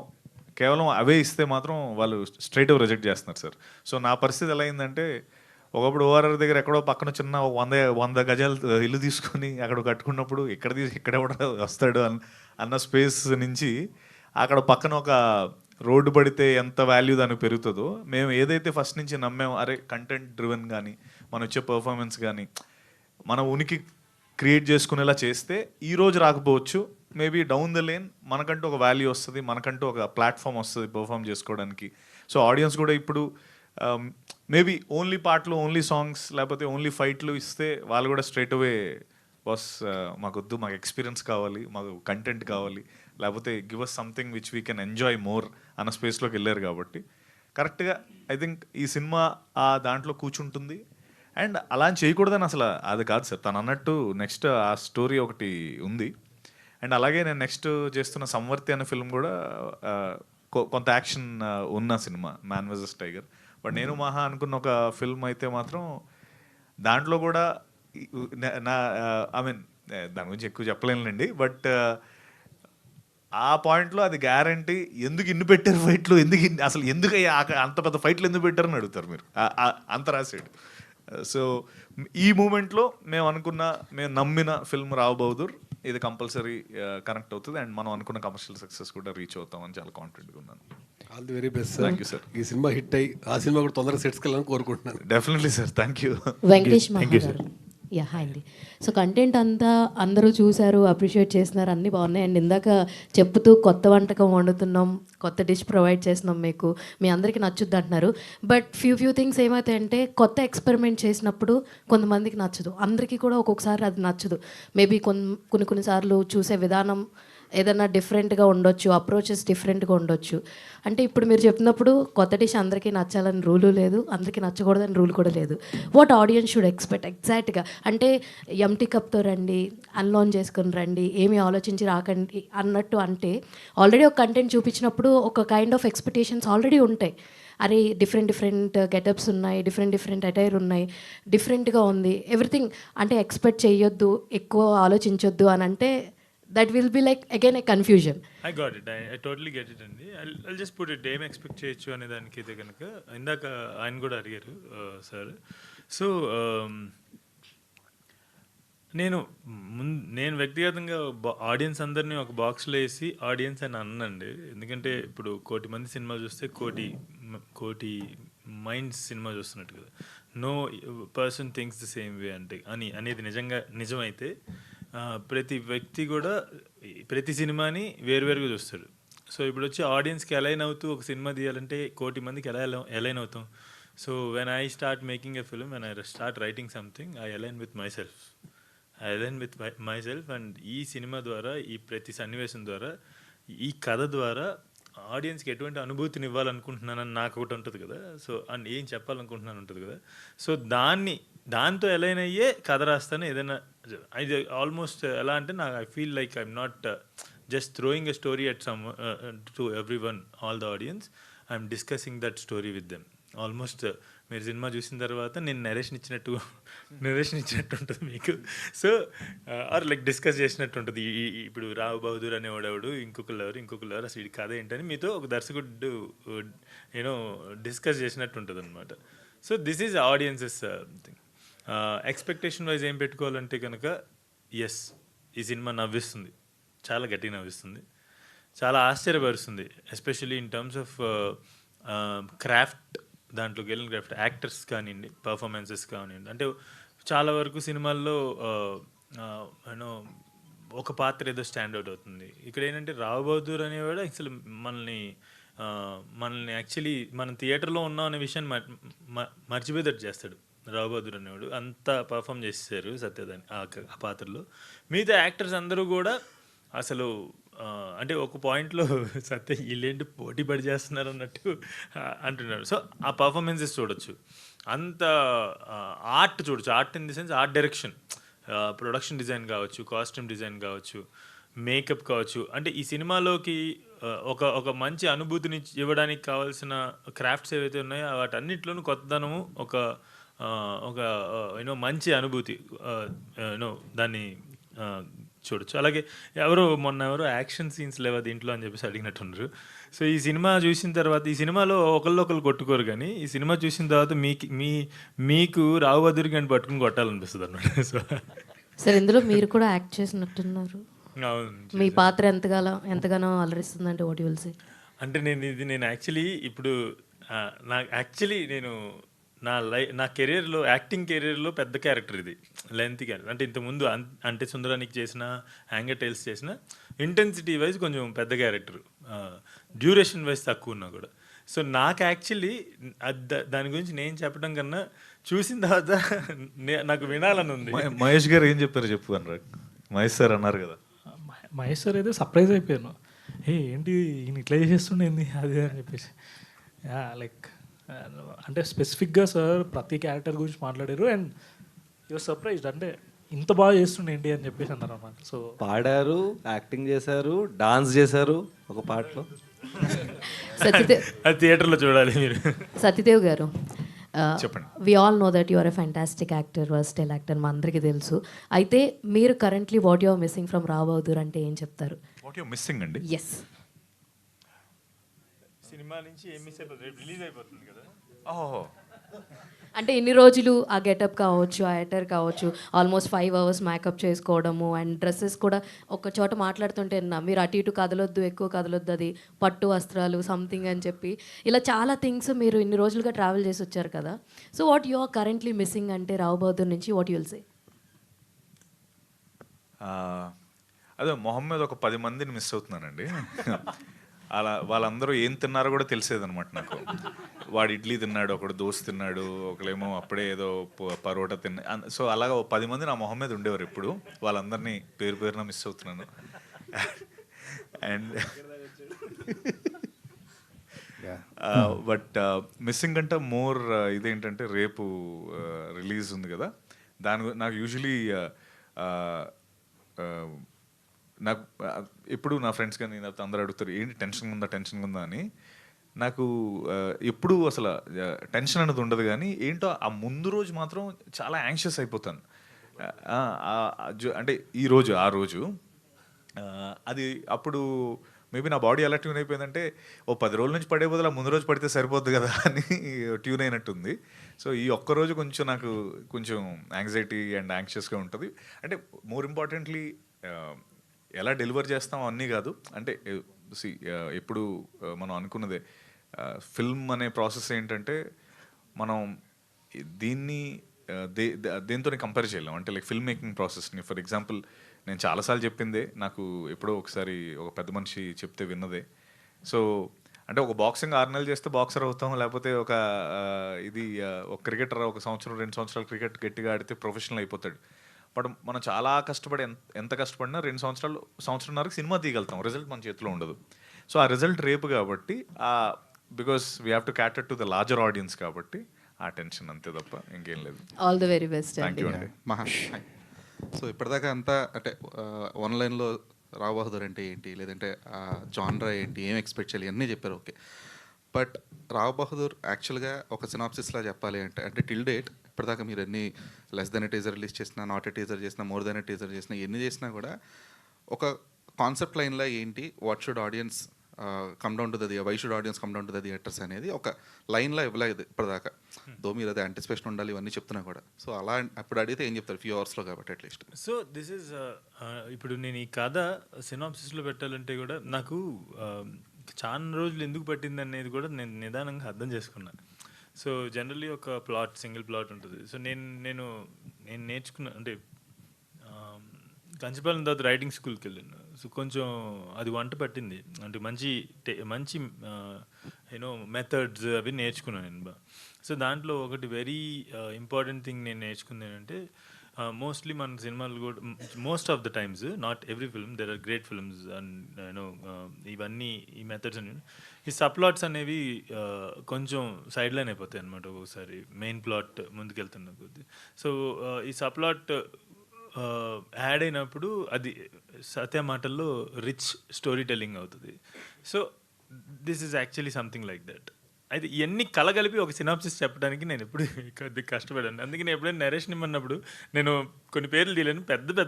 కేవలం అవే ఇస్తే మాత్రం వాళ్ళు స్ట్రైట్ అవే రిజెక్ట్ చేస్తున్నారు సార్. సో నా పరిస్థితి ఎలా అయిందంటే ఒకప్పుడు ఓఆర్ఆర్ దగ్గర ఎక్కడో పక్కన చిన్న 100 గజాలు ఇల్లు తీసుకొని అక్కడ కట్టుకున్నప్పుడు ఇక్కడ వస్తాడు అన్న స్పేస్ నుంచి అక్కడ పక్కన ఒక రోడ్డు పడితే ఎంత వాల్యూ దానికి పెరుగుతుందో మేము ఏదైతే ఫస్ట్ నుంచి నమ్మామో, అరే కంటెంట్ డ్రివెన్ కానీ మన వచ్చే పర్ఫార్మెన్స్ కానీ మన ఉనికి క్రియేట్ చేసుకునేలా చేస్తే ఈరోజు రాకపోవచ్చు, మేబీ డౌన్ ద లేన్ మనకంటూ ఒక వాల్యూ వస్తుంది, మనకంటూ ఒక ప్లాట్ఫామ్ వస్తుంది పర్ఫామ్ చేసుకోవడానికి. సో ఆడియన్స్ కూడా ఇప్పుడు మేబీ ఓన్లీ పాటలు, ఓన్లీ సాంగ్స్, లేకపోతే ఓన్లీ ఫైట్లు ఇస్తే వాళ్ళు కూడా స్ట్రైట్ అవే బాస్ మాకొద్దు, మాకు ఎక్స్పీరియన్స్ కావాలి, మాకు కంటెంట్ కావాలి, లేకపోతే give us something which we can enjoy more అన్న స్పేస్లోకి వెళ్ళారు. కాబట్టి కరెక్ట్గా ఐ థింక్ ఈ సినిమా ఆ దాంట్లో కూర్చుంటుంది. అండ్ అలా అని చేయకూడదని అసలు అది కాదు సార్. తను అన్నట్టు నెక్స్ట్ ఆ స్టోరీ ఒకటి ఉంది. అండ్ అలాగే నేను నెక్స్ట్ చేస్తున్న సంవర్తి అనే ఫిల్మ్ కూడా కొంత యాక్షన్ ఉన్న cinema, man versus tiger. But నేను మహా అనుకున్న ఒక ఫిల్మ్ అయితే మాత్రం దాంట్లో కూడా నా ఐ మీన్ దాని గురించి ఎక్కువ చెప్పలేనులేండి. బట్ ఆ పాయింట్లో అది గ్యారంటీ. ఎందుకు ఇన్ని పెట్టారు ఫైట్లు, అసలు ఎందుకు అంత పెద్ద ఫైట్లు ఎందుకు పెట్టారని అడుగుతారు మీరు. అంత రాసాడు. సో ఈ మూమెంట్లో మేము నమ్మిన ఫిల్మ్ రావు బహదూర్ ఇది కంపల్సరీ కనెక్ట్ అవుతుంది అండ్ మనం అనుకున్న కమర్షియల్ సక్సెస్ కూడా రీచ్ అవుతామని చాలా కాన్ఫిడెంట్గా ఉన్నాను. All the very best. Thank you sir. ఈ సినిమా హిట్ అయ్యి ఆ సినిమా కూడా తొందరగా సెట్స్కి వెళ్ళాలని కోరుకుంటున్నాను. Definitely sir. Thank you. Venkatesh మహా గారు. యా, హాయ్ అండి. సో కంటెంట్ అంతా అందరూ చూశారు, అప్రిషియేట్ చేస్తున్నారు, అన్నీ బాగున్నాయి. అండ్ ఇందాక చెప్తూ కొత్త వంటకం వండుతున్నాం, కొత్త డిష్ ప్రొవైడ్ చేస్తున్నాం, మీకు మీ అందరికీ నచ్చుద్ది అంటున్నారు. బట్ ఫ్యూ థింగ్స్ ఏమవుతాయంటే కొత్త ఎక్స్పెరిమెంట్ చేసినప్పుడు కొంతమందికి నచ్చదు, అందరికీ కూడా ఒక్కొక్కసారి అది నచ్చదు. మేబీ కొన్నిసార్లు చూసే విధానం ఏదైనా డిఫరెంట్గా ఉండొచ్చు, అప్రోచెస్ డిఫరెంట్గా ఉండొచ్చు. అంటే ఇప్పుడు మీరు చెప్పినప్పుడు కొత్త డిష్ అందరికీ నచ్చాలని రూలు లేదు, అందరికీ నచ్చకూడదని రూల్ కూడా లేదు. వాట్ ఆడియన్స్ షుడ్ ఎక్స్పెక్ట్ ఎగ్జాక్ట్గా అంటే ఎంటీ కప్తో రండి, అన్లోన్ చేసుకుని రండి, ఏమీ ఆలోచించి రాకండి అన్నట్టు. అంటే ఆల్రెడీ ఒక కంటెంట్ చూపించినప్పుడు ఒక కైండ్ ఆఫ్ ఎక్స్పెక్టేషన్స్ ఆల్రెడీ ఉంటాయి. అరే డిఫరెంట్ గెటప్స్ ఉన్నాయి, డిఫరెంట్ అటైర్ ఉన్నాయి, డిఫరెంట్గా ఉంది ఎవ్రీథింగ్. అంటే ఎక్స్పెక్ట్ చేయొద్దు, ఎక్కువ ఆలోచించొద్దు అని అంటే that will be like again a confusion. I got it. I totally get it అండి. I'll just put it, ఏం ఎక్స్పెక్ట్ చేయొచ్చు అనే దానికి అయితే కనుక ఇందాక ఆయన కూడా అడిగారు సార్. సో నేను వ్యక్తిగతంగా ఆడియన్స్ అందరినీ ఒక బాక్స్లో వేసి ఆడియన్స్ అని అన్నండి. ఎందుకంటే ఇప్పుడు 1,000,000 మంది సినిమా చూస్తే కోటి మైండ్స్ సినిమా చూస్తున్నట్టు కదా. No person thinks the same way అంటే అనేది నిజమైతే ప్రతి వ్యక్తి కూడా ప్రతి సినిమాని వేరువేరుగా చూస్తాడు. సో ఇప్పుడు వచ్చి ఆడియన్స్కి అలైన్ అవుతూ ఒక సినిమా తీయాలంటే 1,000,000 మందికి అలైన్ అవుతాం. So when I start making a film, when I start writing something, I align with my self and ఈ సినిమా ద్వారా, ఈ ప్రతి సన్నివేశం ద్వారా, ఈ కథ ద్వారా ఆడియన్స్కి ఎటువంటి అనుభూతిని ఇవ్వాలనుకుంటున్నానని నాకు ఒకటి ఉంటుంది కదా. సో అండ్ ఏం చెప్పాలనుకుంటున్నాను ఉంటుంది కదా. సో దాంతో అలైన్ అయ్యే కథ రాస్తాను. ఏదైనా ఇది ఆల్మోస్ట్ ఎలా అంటే నాకు I feel like I'm not just throwing a story at some to every one, all the audience. I'm discussing that story with them. Almost మీరు సినిమా చూసిన తర్వాత నేను నరేషన్ ఇచ్చినట్టు ఉంటుంది మీకు. సో ఆర్ లైక్ డిస్కస్ చేసినట్టు ఉంటుంది. ఇప్పుడు రావు బహదూర్ అనేవాడు ఇంకొకరు అసలు ఇది కథ ఏంటని మీతో ఒక దర్శకుడు డిస్కస్ చేసినట్టు ఉంటుంది అనమాట. So this is audiences thing. Expectation wise ఏం పెట్టుకోవాలంటే కనుక ఎస్, ఈ సినిమా నవ్విస్తుంది, చాలా గట్టిగా నవ్విస్తుంది, చాలా ఆశ్చర్యపరుస్తుంది. Especially in terms of craft, దాంట్లోకి వెళ్ళిన క్రాఫ్ట్, యాక్టర్స్ కానివ్వండి, పర్ఫార్మెన్సెస్ కానివ్వండి. అంటే చాలా వరకు సినిమాల్లో ఒక పాత్ర ఏదో స్టాండ్అవుట్ అవుతుంది. ఇక్కడ ఏంటంటే రావు బహదూర్ అనేవాడు అసలు మనల్ని యాక్చువల్లీ మనం థియేటర్లో ఉన్నాం అనే విషయాన్ని మర్చిపోయేటట్టు చేస్తాడు. రావు బహదూర్ అనేవాడు అంతా పర్ఫామ్ చేసేసారు సత్యదాన్ని ఆ పాత్రలో. మిగతా యాక్టర్స్ అందరూ కూడా అసలు అంటే ఒక పాయింట్లో సత్య వీళ్ళేంటి పోటీ పడి చేస్తున్నారు అన్నట్టు అంటున్నారు. సో ఆ పర్ఫార్మెన్సెస్ చూడొచ్చు, అంత ఆర్ట్ చూడొచ్చు. Art in the sense art direction, production design కావచ్చు, కాస్ట్యూమ్ డిజైన్ కావచ్చు, మేకప్ కావచ్చు. అంటే ఈ సినిమాలోకి ఒక మంచి అనుభూతిని ఇవ్వడానికి కావాల్సిన క్రాఫ్ట్స్ ఏవైతే ఉన్నాయో వాటన్నిటిలోనూ కొత్తదనము, ఒక మంచి అనుభూతి దాన్ని చూడొచ్చు. అలాగే ఎవరో యాక్షన్ సీన్స్ లేవా దీంట్లో అని చెప్పేసి అడిగినట్టున్నారు. సో ఈ సినిమా చూసిన తర్వాత, ఈ సినిమాలో ఒకళ్ళు కొట్టుకోరు, కానీ ఈ సినిమా చూసిన తర్వాత మీకు రావు బహదూర్ గారిని పట్టుకుని కొట్టాలనిపిస్తుంది అన్నమాట. సో సార్ ఇందులో మీరు కూడా యాక్ట్ చేసినట్టున్నారు. అవును, మీ పాత్ర ఎంతగానో అలరిస్తుందంటే వాట్ యు విల్ సే? అంటే నేను యాక్చువల్లీ ఇప్పుడు నేను నా కెరీర్లో, యాక్టింగ్ కెరీర్లో పెద్ద క్యారెక్టర్ ఇది, లెంత్ క్యారెక్టర్. అంటే ఇంతకుముందు అంటే సుందరానికి చేసిన, యాంగర్ టైల్స్ చేసిన, ఇంటెన్సిటీ వైజ్ కొంచెం పెద్ద క్యారెక్టర్, డ్యూరేషన్ వైజ్ తక్కువ ఉన్నా కూడా. సో నాకు యాక్చువల్లీ దాని గురించి నేను చెప్పడం కన్నా చూసిన తర్వాత నాకు వినాలని ఉంది. మహేష్ గారు ఏం చెప్పారు చెప్పు అన్నారు. మహేష్ సార్ అన్నారు కదా. మహేష్ సార్ అయితే సర్ప్రైజ్ అయిపోయాను. ఏంటి ఈయన ఇట్లా చేసేస్తుండేంది అది అని చెప్పేసి. లైక్ అంటే స్పెసిఫిక్గా సార్ ప్రతి క్యారెక్టర్ గురించి మాట్లాడారు అండ్ యువర్ సర్ప్రైజ్డ్ అంటే ఇంత బాగా చేస్తుండే ఏంటి అని చెప్పేసి అన్నారు అన్నమాట. సో పాడారు, యాక్టింగ్ చేశారు, డాన్స్ చేశారు ఒక పాటలో. సత్యదేవ్ అది థియేటర్లో చూడాలి మీరు. సత్యదేవ్ గారు, చెప్పండి. We all know that you are a fantastic actor, versatile actor, మా అందరికీ తెలుసు. అయితే మీరు currently what you are missing from Rao Bahadur అంటే ఏం చెప్తారు? వాట్ యు మిస్సింగ్ అండి? ఎస్, సినిమా నుంచి ఏం మిస్ అయిపోతుంది, రేపు రిలీజ్ అయిపోతుంది కదా. ఓహో, అంటే ఇన్ని రోజులు ఆ గెటప్ కావచ్చు, ఆ ఎటర్ కావచ్చు, ఆల్మోస్ట్ 5 hours మేకప్ చేసుకోవడము అండ్ డ్రెస్సెస్ కూడా ఒక చోట మాట్లాడుతుంటే మీరు అటు ఇటు కదలొద్దు, ఎక్కువ కదలొద్దు, అది పట్టు వస్త్రాలు సంథింగ్ అని చెప్పి ఇలా చాలా థింగ్స్ మీరు ఇన్ని రోజులుగా ట్రావెల్ చేసి వచ్చారు కదా. So what you are currently missing అంటే రావ్ బహదూర్ నుంచి వాట్ యుల్ సే? అదే మొహం మీద ఒక 10 మందిని మిస్ అవుతున్నానండి. అలా వాళ్ళందరూ ఏం తిన్నారో కూడా తెలిసేదనమాట నాకు. వాడు ఇడ్లీ తిన్నాడు, ఒకడు దోశ తిన్నాడు, ఒకళ్ళేమో అప్పుడే ఏదో పరోటా తిన్నా. సో అలాగా 10 మంది నా మొహం మీద ఉండేవారు ఎప్పుడు. వాళ్ళందరినీ పేరు పేరున మిస్ అవుతున్నాను. అండ్ బట్ మిస్సింగ్ అంటే మోర్ ఇదేంటంటే రేపు రిలీజ్ ఉంది కదా, నాకు యూజువలీ నాకు ఎప్పుడు నా ఫ్రెండ్స్ కానీ నాకు అందరూ అడుగుతారు ఏంటి టెన్షన్ ఉందా అని. నాకు ఎప్పుడు అసలు టెన్షన్ అనేది ఉండదు, కానీ ఏంటో ఆ ముందు రోజు మాత్రం చాలా యాంగ్షియస్ అయిపోతాను. అంటే ఆ రోజు అది అప్పుడు మేబీ నా బాడీ ఎలా ట్యూన్ అయిపోయిందంటే 10 రోజుల నుంచి పడే బదులు ముందు రోజు పడితే సరిపోద్ది కదా అని ట్యూన్ అయినట్టుంది. సో ఈ ఒక్కరోజు కొంచెం నాకు కొంచెం యాంగ్జైటీ అండ్ యాంగ్షియస్గా ఉంటుంది. అంటే మోర్ ఇంపార్టెంట్లీ ఎలా డెలివర్ చేస్తాం అన్నీ కాదు. అంటే ఎప్పుడు మనం అనుకున్నదే ఫిల్మ్ అనే ప్రాసెస్ ఏంటంటే మనం దీన్ని దేంతో కంపేర్ చేయలేం. అంటే లైక్ ఫిల్మ్ మేకింగ్ ప్రాసెస్ని ఫర్ ఎగ్జాంపుల్ నేను చాలాసార్లు చెప్పిందే, నాకు ఎప్పుడో ఒకసారి ఒక పెద్ద మనిషి చెప్తే విన్నదే. సో అంటే ఒక బాక్సింగ్ 6 నెలలు చేస్తే బాక్సర్ అవుతాం, లేకపోతే ఒక క్రికెటర్ 1 సంవత్సరం 2 సంవత్సరాలు క్రికెట్ గట్టిగా ఆడితే ప్రొఫెషనల్ అయిపోతాడు. బట్ మనం చాలా కష్టపడి ఎంత కష్టపడినా 2 సంవత్సరాలు సంవత్సరంన్నరకు సినిమా తీయగలుగుతాం, రిజల్ట్ మన చేతిలో ఉండదు. సో ఆ రిజల్ట్ రేపు కాబట్టి because we have to క్యాటర్ to the larger audience కాబట్టి ఆ టెన్షన్ అంతే తప్ప ఇంకేం లేదు. All the very best. Thank you అండి. సో ఇప్పటిదాకా అంతా అంటే ఆన్లైన్లో రావ్ బహదూర్ అంటే ఏంటి, లేదంటే జాన్రా ఏంటి, ఏం ఎక్స్పెక్ట్ చేయాలి అన్నీ చెప్పారు, ఓకే. బట్ రావ్ బహదూర్ యాక్చువల్గా ఒక సినాప్సిస్లా చెప్పాలి అంటే టిల్ డేట్ ఇప్పటిదాకా మీరు ఎన్ని less than a teaser release చేసినా, నాట్ ఎ టీజర్ చేసినా, మోర్ దెన్ ఎ టీజర్ చేసినా, ఎన్ని చేసినా కూడా ఒక కాన్సెప్ట్ లైన్లో ఏంటి, what should audience come down to the, why should audience come down to the theatres అనేది ఒక లైన్లో ఇవ్వలేదు ఇప్పటిదాకా. దో మీరు అదే యాంటిసిపేషన్ ఉండాలి ఇవన్నీ చెప్తున్నా కూడా. సో అలా అప్పుడు అడిగితే ఏం చెప్తారు ఫ్యూ అవర్స్లో కాబట్టి అట్లీస్ట్. సో దిస్ ఈజ్ ఇప్పుడు నేను ఈ కథ సినాప్సిస్లో పెట్టాలంటే కూడా నాకు చాలా రోజులు ఎందుకు పట్టింది అనేది కూడా నేను నిదానంగా అర్థం చేసుకున్నాను. సో జనరల్లీ ఒక సింగిల్ ప్లాట్ ఉంటుంది. సో నేను నేర్చుకున్న అంటే కంచిపాలెం తర్వాత రైటింగ్ స్కూల్కి వెళ్ళాను. సో కొంచెం అది వంట పట్టింది, అంటే మంచి యూనో మెథడ్స్ అవి నేర్చుకున్నాను నేను బాగా. సో దాంట్లో ఒకటి వెరీ ఇంపార్టెంట్ థింగ్ నేను నేర్చుకుంది ఏంటంటే మోస్ట్లీ మన సినిమాలు కూడా most of the times, not every film, there are great films and you know ఇవన్నీ ఈ మెథడ్స్ అని ఈ సబ్ప్లాట్స్ అనేవి కొంచెం సైడ్ లైన్ అయిపోతాయి అనమాట ఒక్కొక్కసారి మెయిన్ ప్లాట్ ముందుకెళ్తున్న కొద్దీ. సో ఈ సబ్ప్లాట్ యాడ్ అయినప్పుడు అది సత్య మాటల్లో రిచ్ స్టోరీ టెల్లింగ్ అవుతుంది. So this is actually something like that. అయితే ఇవన్నీ కలగలిపి ఒక సినాప్సిస్ చెప్పడానికి నేను ఎప్పుడు కొద్దిగా కష్టపడాను. అందుకే నేను ఎప్పుడైనా నరేషన్ ఇమ్మన్నప్పుడు నేను కొన్ని పేర్లు తీయలేను, పెద్ద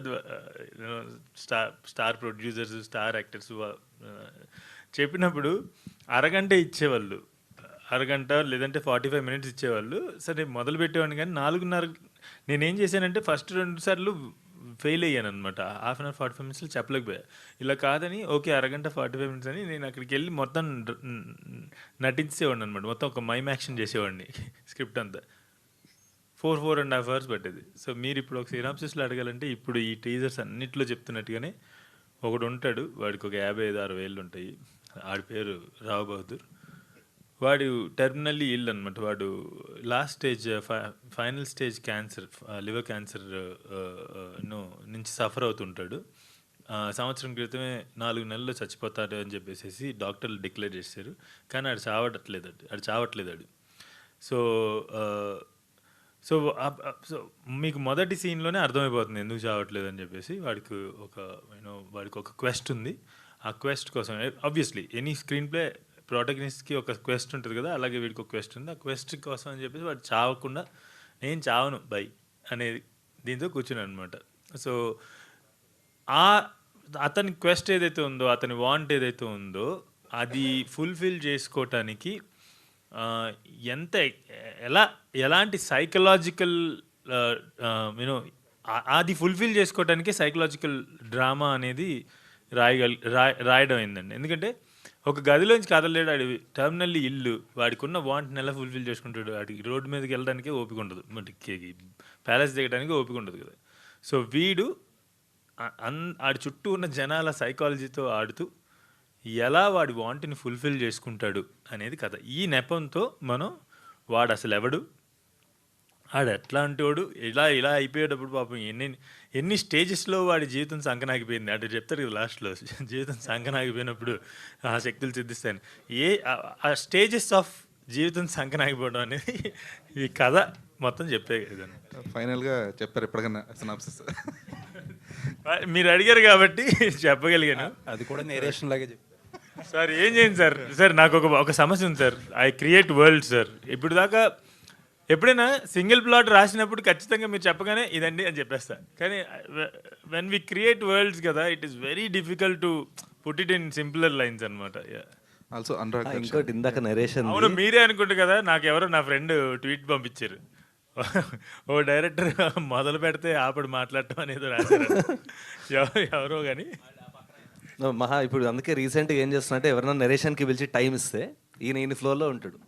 స్టార్ ప్రొడ్యూసర్స్, స్టార్ యాక్టర్స్ చెప్పినప్పుడు అరగంట ఇచ్చేవాళ్ళు, అరగంట లేదంటే 45 minutes ఇచ్చేవాళ్ళు. సరే మొదలు పెట్టేవాడిని, కానీ 4:30 నేనేం చేశానంటే ఫస్ట్ 2 సార్లు ఫెయిల్ అయ్యాను అనమాట. 1/2 hour 45 minutes చెప్పలేకపోయా. ఇలా కాదని ఓకే అరగంట 45 minutes అని నేను అక్కడికి వెళ్ళి మొత్తం నటించేవాడిని అనమాట. మొత్తం ఒక మైమ్ యాక్షన్ చేసేవాడిని. స్క్రిప్ట్ అంతా 4.5 hours పట్టేది. సో మీరు ఇప్పుడు ఒక సినాప్సిస్లో అడగాలంటే ఇప్పుడు ఈ టీజర్స్ అన్నిట్లో చెప్తున్నట్టుగానే ఒకడు ఉంటాడు, వాడికి ఒక 55-60 ఉంటాయి, ఆడి పేరు రావ్ బహదూర్. వాడు టెర్మినల్లీ ఇల్ అనమాట. వాడు last stage final stage cancer, liver cancer నుంచి సఫర్ అవుతుంటాడు. సంవత్సరం క్రితమే 4 నెలల్లో చచ్చిపోతాడు అని చెప్పేసి డాక్టర్లు డిక్లేర్ చేశారు. కానీ ఆడు చావట్లేదు. సో సో సో మీకు మొదటి సీన్లోనే అర్థమైపోతుంది ఎందుకు చావట్లేదు అని చెప్పేసి. వాడికి ఒక క్వెస్ట్ ఉంది. ఆ క్వెస్ట్ కోసం ఆబ్వియస్లీ ఎనీ స్క్రీన్ ప్లే ప్రోటగనిస్ట్కి ఒక క్వెస్ట్ ఉంటుంది కదా, అలాగే వీడికి ఒక క్వెస్ట్ ఉంది. ఆ క్వెస్ట్ కోసం అని చెప్పేసి వాడు చావకుండా నేను చావను బై అనేది దీంతో కూర్చున్నాను అనమాట. సో అతని క్వెస్ట్ ఏదైతే ఉందో, అతని వాంట్ ఏదైతే ఉందో అది ఫుల్ఫిల్ చేసుకోవటానికి ఎలాంటి సైకలాజికల్ అది ఫుల్ఫిల్ చేసుకోవటానికి సైకలాజికల్ డ్రామా అనేది రాయడం అయిందండి. ఎందుకంటే ఒక గదిలోంచి కదలేడు, ఆడి టర్మినల్లీ ఇల్లు, వాడికి ఉన్న వాంట్ని ఎలా ఫుల్ఫిల్ చేసుకుంటాడు, వాడికి రోడ్డు మీదకి వెళ్ళడానికే ఓపిక ఉండదు, ప్యాలెస్ దిగడానికి ఓపిక ఉండదు కదా. సో వీడు ఆడి చుట్టూ ఉన్న జనాల సైకాలజీతో ఆడుతూ ఎలా వాడి వాంట్ని ఫుల్ఫిల్ చేసుకుంటాడు అనేది కథ. ఈ నెపంతో మనం వాడు అసలు ఎవడు, ఆడు ఎట్లాంటి వాడు, ఇలా అయిపోయేటప్పుడు పాపం ఎన్ని స్టేజెస్లో వాడి జీవితం సంకనాగిపోయింది. అంటే చెప్తారు కదా లాస్ట్లో, జీవితం సంకనాగిపోయినప్పుడు ఆ శక్తులు సిద్ధిస్తాయని. ఆ స్టేజెస్ ఆఫ్ జీవితం సంకనాగిపోవడం అనేది ఈ కథ మొత్తం చెప్పే కదా. ఫైనల్గా చెప్పారు ఎప్పటికన్నా సినాప్సిస్? మీరు అడిగారు కాబట్టి చెప్పగలిగాను. అది కూడా నేరేషన్ లాగే చెప్పి. సార్ ఏం చేయండి సార్ నాకు ఒక సమస్య ఉంది sir. I create world sir. ఇప్పుడు దాకా ఎప్పుడైనా సింగిల్ ప్లాట్ రాసినప్పుడు ఖచ్చితంగా మీరు చెప్పగానే ఇదండి అని చెప్పేస్తా. కానీ వెన్ వి క్రియేట్ వరల్డ్స్ కదా, it is very difficult to put it in simpler lines అనమాట. ఆల్సో అనురాగ్ ఇంకోటి ఇందాక నరేషన్, అవును మీరే అనుకుంటారు కదా, నాకు ఎవరో నా ఫ్రెండ్ ట్వీట్ పంపించారు, ఓ డైరెక్టర్ మొదలు పెడితే ఆపడు మాట్లాడటం అనేది రాశారు ఎవరో కానీ. మహా ఇప్పుడు అందుకే రీసెంట్గా ఏం చేస్తున్నా, ఎవరైనా నరేషన్కి పిలిచి టైం ఇస్తే ఈయన ఫ్లోలో ఉంటాడు.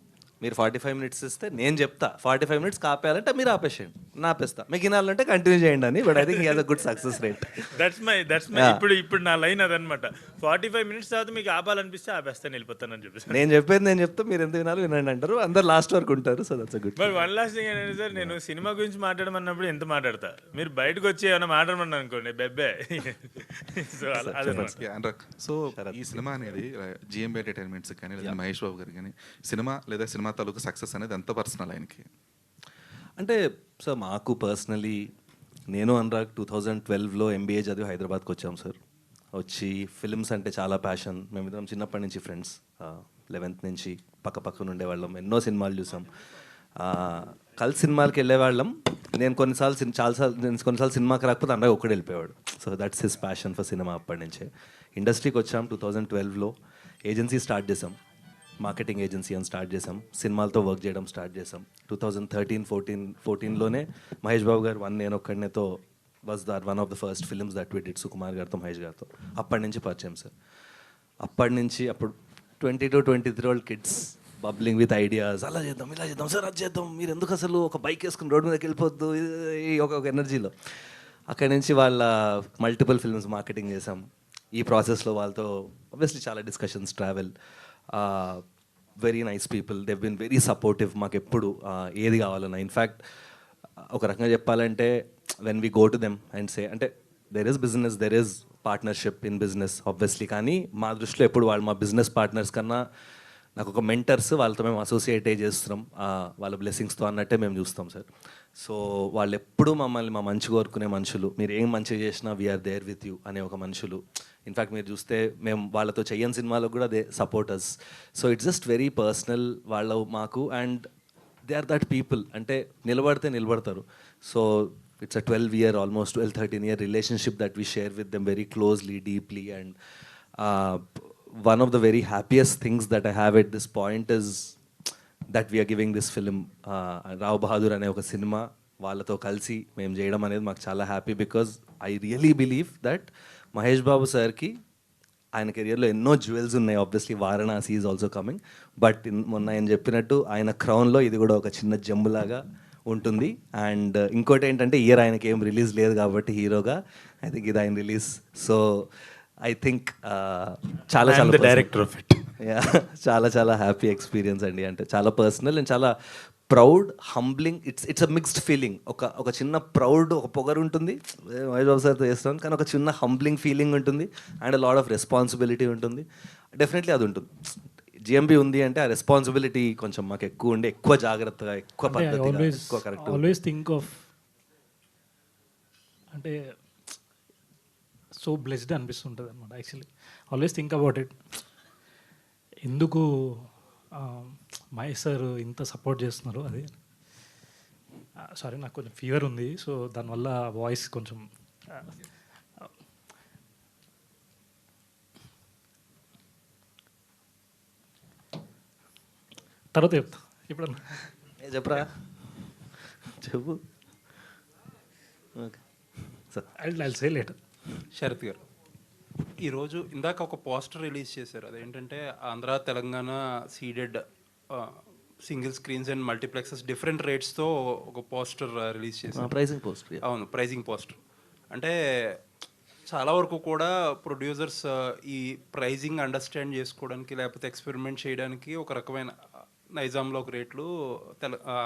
మీరు 45 minutes ఇస్తే నేను చెప్తా 45 minutes ఆపేయాలంటే మీరు ఆపేసేయండి, నా ఆపేస్తా, మీకు వినాలంటే కంటిన్యూ చేయండి అని. But I think he has a good success rate. That's my ఇప్పుడు నా లైన్ అదనమాట. 45 minutes తర్వాత మీకు ఆపాలనిపిస్తే ఆపేస్తాను, వెళ్ళిపోతానని చెప్పేసి నేను చెప్తా, మీరు ఎంత వినాలో వినండి అంటారు, అందరు లాస్ట్ వరకు ఉంటారు. So that's a good. మరి వన్ లాస్ట్ థింగ్ ఏంటంటే సార్, నేను సినిమా గురించి మాట్లాడమన్నప్పుడు ఎంత మాట్లాడతా, మీరు బయటకు వచ్చి ఏమైనా మాట్లాడమన్నా అనుకోండి బెబ్బే. సో సో ఈ సినిమా అనేది జిఎంబి ఎంటర్టైన్మెంట్స్ కానీ లేదా మహేష్ బాబు గారు కానీ సినిమా లేదా సినిమా తాలూకు సక్సెస్ అనేది ఎంత పర్సనల్ ఆయనకి? అంటే సార్ మాకు పర్సనలీ, నేను అనురాగ్ 2012లో MBA చదివి హైదరాబాద్కి వచ్చాం సార్. వచ్చి ఫిల్మ్స్ అంటే చాలా ప్యాషన్. మేమిద్దరం చిన్నప్పటి నుంచి ఫ్రెండ్స్, 11th నుంచి పక్కన ఉండేవాళ్ళం, ఎన్నో సినిమాలు చూసాం, కలిసి సినిమాలకి వెళ్ళేవాళ్ళం. నేను కొన్నిసార్లు సినిమాకి రాకపోతే అనురాగ్ ఒక్కడే వెళ్ళిపోయేవాడు. So that's his passion for cinema. అప్పటి నుంచే ఇండస్ట్రీకి వచ్చాం. 2012లో ఏజెన్సీ స్టార్ట్ చేసాం, మార్కెటింగ్ ఏజెన్సీ అని స్టార్ట్ చేసాం, సినిమాలతో వర్క్ చేయడం స్టార్ట్ చేసాం. 2013-14లోనే మహేష్ బాబు గారు నేను ఒక్కడినేతో was one of the first films that we did, Sukumar గారితో మహేష్ గారితో. అప్పటి నుంచి పరిచయం సార్. అప్పుడు 22-23 కిడ్స్ బబ్లింగ్ విత్ ఐడియాస్, అలా చేద్దాం, ఇలా చేద్దాం సార్, అది చేద్దాం, మీరు ఎందుకు అసలు ఒక బైక్ వేసుకుని రోడ్డు మీదకి వెళ్ళిపోద్దు, ఒక ఎనర్జీలో. అక్కడి నుంచి వాళ్ళ మల్టిపుల్ ఫిల్మ్స్ మార్కెటింగ్ చేసాం. ఈ ప్రాసెస్లో వాళ్ళతో ఆబ్వియస్లీ చాలా discussions, travel, very nice people, they've been very supportive మాకు ఎప్పుడు ఏది కావాలన్నా. ఇన్ఫ్యాక్ట్ ఒక రకంగా చెప్పాలంటే when we go to them and say, అంటే there is business, there is partnership in business obviously, కానీ మా దృష్టిలో ఎప్పుడు వాళ్ళు మా బిజినెస్ పార్ట్నర్స్ కన్నా నాకు ఒక మెంటర్స్, వాళ్ళతో మేము అసోసియేట్ చేస్తున్నాం వాళ్ళ బ్లెస్సింగ్స్తో అన్నట్టే మేము చూస్తాం సార్. సో వాళ్ళు ఎప్పుడూ మమ్మల్ని మా మంచి కోరుకునే మనుషులు, మీరు ఏం మంచిగా చేసినా వీఆర్ దేర్ విత్ యూ అనే ఒక మనుషులు. ఇన్ఫ్యాక్ట్ మీరు చూస్తే మేము వాళ్ళతో చెయ్యని సినిమాలకు కూడా they supporters. So it's just very personal వాళ్ళ మాకు, and they are that people. అంటే నిలబడితే నిలబడతారు. So it's a 12-year, almost 12-13 year relationship that we share with them very closely, deeply, and one of the very happiest things that I have at this point is that we are giving this film, Rao Bahadur అనే ఒక cinema వాళ్ళతో కలిసి మేము చేయడం అనేది మాకు చాలా happy. Because I really believe that Mahesh Babu సార్కి ఆయన కెరియర్లో ఎన్నో జ్యువెల్స్ ఉన్నాయి. Obviously Varanasi is also coming, but మొన్న ఆయన చెప్పినట్టు ఆయన క్రౌన్లో ఇది కూడా ఒక చిన్న జంబులాగా ఉంటుంది. అండ్ ఇంకోటి ఏంటంటే ఇయర్ ఆయనకి ఏం రిలీజ్ లేదు కాబట్టి హీరోగా, ఐ థింక్ ఇది ఆయన రిలీజ్. సో ఐ థింక్ చాలా డైరెక్టర్ ఆఫ్ ఇట్. చాలా హ్యాపీ ఎక్స్పీరియన్స్ అండి. అంటే చాలా పర్సనల్ అండ్ చాలా proud, humbling. It's a mixed feeling. ఒక చిన్న ప్రౌడ్, ఒక పొగరు ఉంటుంది మహేష్ బాబు సార్తో చేస్తాను, కానీ ఒక చిన్న హంబ్లింగ్ ఫీలింగ్ ఉంటుంది, అండ్ లాట్ ఆఫ్ రెస్పాన్సిబిలిటీ ఉంటుంది. డెఫినెట్లీ అది ఉంటుంది. జిఎంబి ఉంది అంటే ఆ రెస్పాన్సిబిలిటీ కొంచెం మాకు ఎక్కువ ఉండి ఎక్కువ జాగ్రత్తగా ఎక్కువ పద్ధతిగా ఎక్కువ కరెక్ట్. ఆల్వేస్ థింక్ ఆఫ్, అంటే సో బ్లెస్డ్ అనిపిస్తుంటుంది అనమాట actually. Always think about it, ఎందుకు మహేష్ సార్ ఇంత సపోర్ట్ చేస్తున్నారు. అది సారీ నాకు కొంచెం ఫీవర్ ఉంది, సో దానివల్ల వాయిస్ కొంచెం తర్వాత చెప్తా. ఇప్పుడు చెప్పరా చెప్పు. Okay sir, I say later. Sharath గారు, ఈరోజు ఇందాక ఒక పోస్టర్ రిలీజ్ చేశారు, అదేంటంటే Andhra Telangana ceded single screens and multiplexes different రేట్స్తో ఒక పోస్టర్ రిలీజ్ చేశారు. Pricing poster. అవును, ప్రైజింగ్ పోస్టర్. అంటే చాలా వరకు కూడా ప్రొడ్యూసర్స్ ఈ ప్రైజింగ్ అండర్స్టాండ్ చేసుకోవడానికి లేకపోతే ఎక్స్పెరిమెంట్ చేయడానికి ఒక రకమైన నైజాంలో ఒక రేట్లు,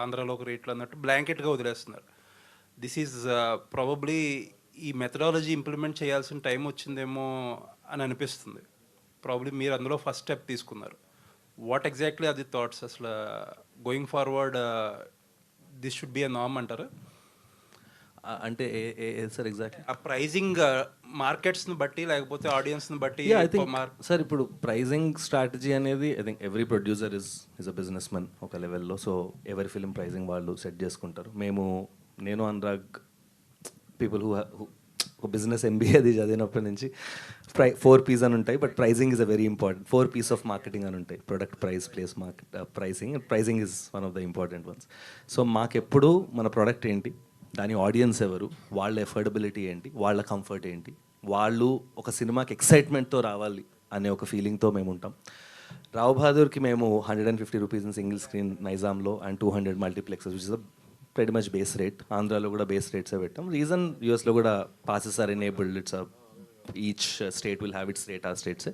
ఆంధ్రాలో ఒక రేట్లు అన్నట్టు బ్లాంకెట్గా వదిలేస్తున్నారు. దిస్ ఈజ్ ప్రాబబ్లీ ఈ మెథడాలజీ ఇంప్లిమెంట్ చేయాల్సిన టైం వచ్చిందేమో అని అనిపిస్తుంది. ప్రాబ్లీ మీరు అందులో ఫస్ట్ స్టెప్ తీసుకున్నారు. What exactly are the thoughts? అసలు going forward this should be a norm అంటారు? అంటే సార్ ఎగ్జాక్ట్లీ ఆ ప్రైజింగ్ మార్కెట్స్ని బట్టి లేకపోతే ఆడియన్స్ని బట్టి? సార్ ఇప్పుడు ప్రైజింగ్ స్ట్రాటజీ అనేది I think every producer is a businessman ఒక లెవెల్లో. సో ఎవరి ఫిలిం ప్రైజింగ్ వాళ్ళు సెట్ చేసుకుంటారు. నేను అనురాగ్ పీపుల్ హూ ఒక బిజినెస్ ఎంబీఏ అది చదివినప్పటి నుంచి 4 P's అని ఉంటాయి, but pricing is a very important. 4 P's of marketing అని ఉంటాయి: product, price, place, market, pricing. Pricing is one of the important ones. So మాకెప్పుడు మన ప్రోడక్ట్ ఏంటి, దాని ఆడియన్స్ ఎవరు, వాళ్ళ ఎఫోర్డబిలిటీ ఏంటి, వాళ్ళ కంఫర్ట్ ఏంటి, వాళ్ళు ఒక సినిమాకి ఎక్సైట్మెంట్తో రావాలి అనే ఒక ఫీలింగ్తో మేము ఉంటాం. రావ్ బహదూర్కి మేము 150 రూపీస్ ఇన్ సింగిల్ స్క్రీన్ నైజాంలో and 200 multiplexes, which is pretty much base rate. ఆంధ్రాలో కూడా బేస్ రేట్సే పెట్టాం. రీజన్ యూఎస్లో కూడా passes are enabled. It's each state will have its rate, ఆ స్టేట్సే.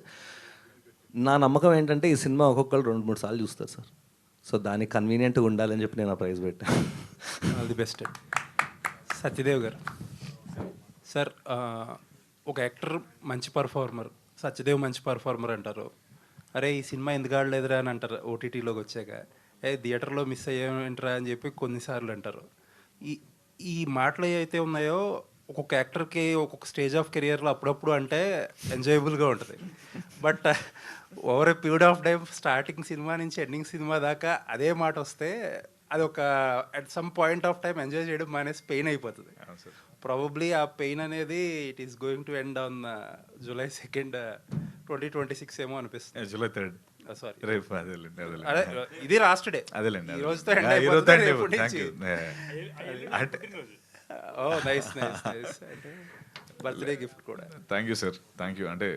నా నమ్మకం ఏంటంటే ఈ సినిమా ఒక్కొక్కరు 2-3 సార్లు చూస్తారు సార్. సో దానికి కన్వీనియంట్గా ఉండాలని చెప్పి నేను ఆ ప్రైజ్ పెట్టాను. All the best. సత్యదేవ్ గారు సార్, ఒక యాక్టర్ మంచి పర్ఫార్మర్, సత్యదేవ్ మంచి పర్ఫార్మర్ అంటారు. అరే ఈ సినిమా ఎందుకు ఆడలేదురా అని అంటారు ఓటీటీలోకి వచ్చాక. థియేటర్లో మిస్ అయ్యేంటరా అని చెప్పి కొన్నిసార్లు అంటారు. ఈ మాటలు ఏవైతే ఉన్నాయో ఒక్కొక్క యాక్టర్కి ఒక్కొక్క స్టేజ్ ఆఫ్ కెరియర్లో అప్పుడప్పుడు అంటే ఎంజాయబుల్గా ఉంటుంది. But over a period of time, starting cinema నుంచి ఎండింగ్ సినిమా దాకా అదే మాట వస్తే అది ఒక at some point of time enjoy చేయడం మానేసి పెయిన్ అయిపోతుంది. ప్రాబబ్లీ ఆ పెయిన్ అనేది it is going to end on July 2nd, 2026 ఏమో అనిపిస్తుంది. July 3rd. సారీ, రేపు. అదేలేండి. ఇది లాస్ట్ డే. అదేలేండి. ఈ రోజుతో ఎండ్ అయిపోతుంది. ఓ నైస్ నైస్ నైస్. అంటే బర్త్డే గిఫ్ట్ కూడా. Thank you sir, thank you. అంటే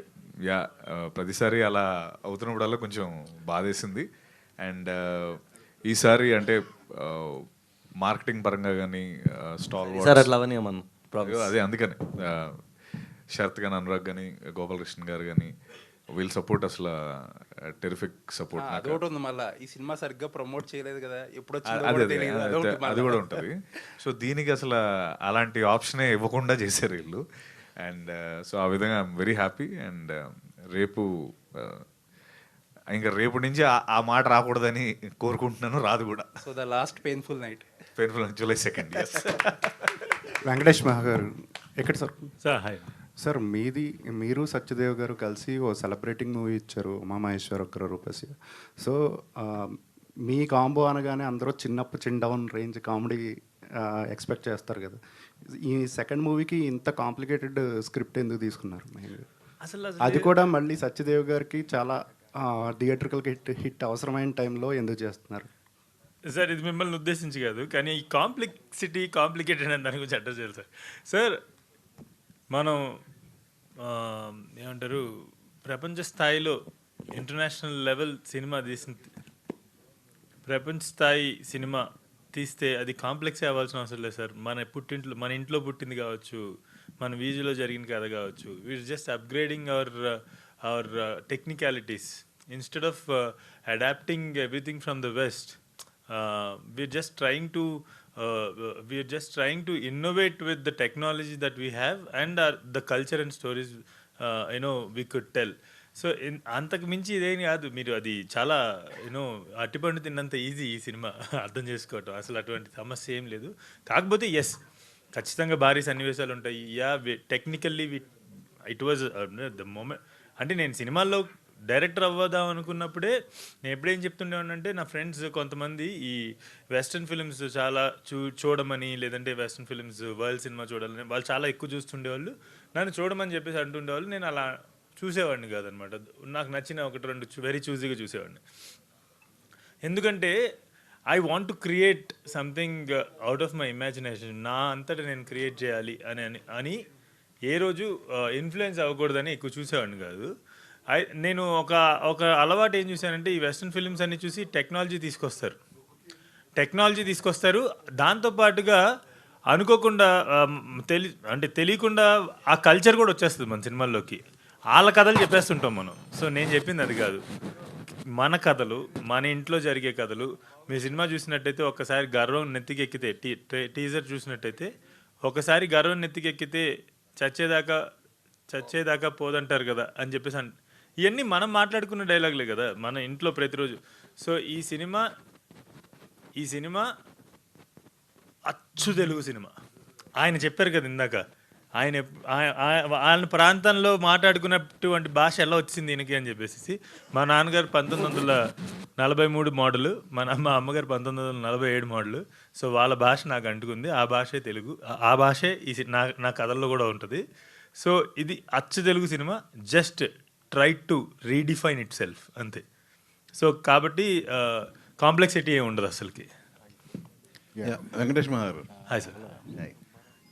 ప్రతిసారి అలా అవుతున్నప్పుడల్లా కొంచెం బాధేసింది. అండ్ ఈసారి అంటే మార్కెటింగ్ పరంగా కానీ అదే అందుకని శరత్ కానీ, అనురాగ్ కానీ, గోపాలకృష్ణ గారు కానీ వీల్ సపోర్ట్ అసలు టెరిఫిక్ సపోర్ట్. అదొకటి ఉంది, మళ్ళీ ఈ సినిమా సరిగ్గా ప్రమోట్ చేయలేదు కదా, ఎప్పుడు అది కూడా ఉంటుంది. సో దీనికి అసలు అలాంటి ఆప్షనే ఇవ్వకుండా చేశారు వీళ్ళు. అండ్ సో ఆ విధంగా ఐఎమ్ వెరీ హ్యాపీ. అండ్ రేపు ఇంకా రేపు నుంచి ఆ మాట రాకూడదని కోరుకుంటున్నాను, రాదు కూడా. So the last painful night, July 2nd. Venkatesh మహాగారు ఎక్కడ సార్? సార్ హాయ్ సార్, మీరు సత్యదేవ్ గారు కలిసి ఓ సెలబ్రేటింగ్ మూవీ ఇచ్చారు, ఉమామహేశ్వర రూపసి. సో మీ కాంబో అనగానే అందరూ చిన్ డౌన్ రేంజ్ కామెడీ ఎక్స్పెక్ట్ చేస్తారు కదా. ఈ సెకండ్ మూవీకి ఇంత కాంప్లికేటెడ్ స్క్రిప్ట్ ఎందుకు తీసుకున్నారు? అది కూడా మళ్ళీ సత్యదేవ్ గారికి చాలా థియేట్రికల్ హిట్ అవసరమైన టైంలో ఎందుకు చేస్తున్నారు? సార్ ఇది మిమ్మల్ని ఉద్దేశించి కాదు, కానీ ఈ కాంప్లికేటెడ్ అని దాని గురించి అడ్రస్ చేయాలి సార్. సార్ మనం ఏమంటారు, ప్రపంచ స్థాయిలో ఇంటర్నేషనల్ లెవెల్ సినిమా ప్రపంచ స్థాయి సినిమా తీస్తే అది కాంప్లెక్స్ అవ్వాల్సిన అవసరం లేదు సార్. మన ఇంట్లో పుట్టింది కావచ్చు, మన వీధిలో జరిగిన కథ కావచ్చు. We are just upgrading our technicalities instead of adapting everything from the West. We're just trying to innovate with the technology that we have and the culture and stories we could tell. So అంతకు మించి ఇదేం కాదు. మీరు అది చాలా అట్టిపండు తిన్నంత easy ఈ cinema అర్థం చేసుకోవటం. అసలు అటువంటి సమస్య ఏం లేదు. కాకపోతే ఎస్, ఖచ్చితంగా భారీ సన్నివేశాలు ఉంటాయి. Technically it was the moment. అంటే నేను సినిమాల్లో డైరెక్టర్ అవ్వదాం అనుకున్నప్పుడే నేను ఎప్పుడేం చెప్తుండేవాడినంటే, నా ఫ్రెండ్స్ కొంతమంది ఈ వెస్ట్రన్ ఫిల్మ్స్ చాలా చూడమని, లేదంటే వెస్ట్రన్ ఫిల్మ్స్ వరల్డ్ సినిమా చూడాలని వాళ్ళు చాలా ఎక్కువ చూస్తుండేవాళ్ళు. నన్ను చూడమని చెప్పేసి అంటుండేవాళ్ళు. నేను అలా చూసేవాడిని కాదనమాట. నాకు నచ్చిన 1-2 వెరీ చూజీగా చూసేవాడిని. ఎందుకంటే I want to create something out of my imagination. నా అంతటా నేను క్రియేట్ చేయాలి అని ఏ రోజు ఇన్ఫ్లుయెన్స్ అవ్వకూడదని ఎక్కువ చూసేవాడిని కాదు. నేను ఒక అలవాటు ఏం చూశానంటే, ఈ వెస్ట్రన్ ఫిల్మ్స్ అన్ని చూసి టెక్నాలజీ తీసుకొస్తారు. దాంతోపాటుగా అనుకోకుండా తెలియకుండా ఆ కల్చర్ కూడా వచ్చేస్తుంది మన సినిమాల్లోకి. వాళ్ళ కథలు చెప్పేస్తుంటాం మనం. సో నేను చెప్పింది అది కాదు. మన కథలు, మన ఇంట్లో జరిగే కథలు. మీ సినిమా చూసినట్టయితే ఒకసారి గర్వం నెత్తికెక్కితే, టీజర్ చూసినట్టయితే ఒకసారి గర్వం నెత్తికెక్కితే చచ్చేదాకా పోదంటారు కదా అని చెప్పేసి ఇవన్నీ మనం మాట్లాడుకున్న డైలాగులే కదా మన ఇంట్లో ప్రతిరోజు. సో ఈ సినిమా అచ్చు తెలుగు సినిమా. ఆయన చెప్పారు కదా ఇందాక, ఆయన ప్రాంతంలో మాట్లాడుకున్నటువంటి భాష ఎలా వచ్చింది దీనికి అని చెప్పేసి. మా నాన్నగారు 1943 మోడలు, మా అమ్మగారు 1947 మోడలు. సో వాళ్ళ భాష నాకు అంటుకుంది. ఆ భాషే తెలుగు. ఆ భాషే నా కథల్లో కూడా ఉంటుంది. సో ఇది అచ్చు Telugu cinema. Just try to redefine itself అంతే. సో కాబట్టి కాంప్లెక్సిటీ ఏమి ఉండదు అసలుకి. వెంకటేష్ మహారు, హాయ్ సార్.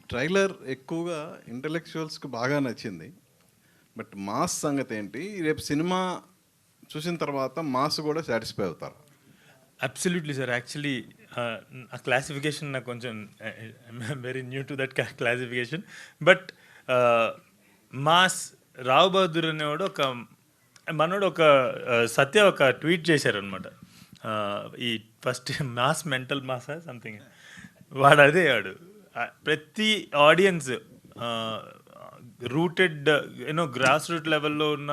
ట్రైలర్ ఎక్కువగా ఇంటలెక్చువల్స్కి బాగా నచ్చింది. బట్ మాస్ సంగతి ఏంటి? రేపు సినిమా చూసిన తర్వాత మాస్ కూడా సాటిస్ఫై అవుతారు? Absolutely sir. యాక్చువల్లీ ఆ క్లాసిఫికేషన్ నాకు కొంచెం very new to that classification. But mass Rao Bahadur అనేవాడు మనోడు సత్య ఒక ట్వీట్ చేశారనమాట. ఈ ఫస్ట్ మాస్ మెంటల్ మాసా సంథింగ్ వాడు అదే వాడు. ప్రతి ఆడియన్స్ రూటెడ్ గ్రాస్ రూట్ లెవెల్లో ఉన్న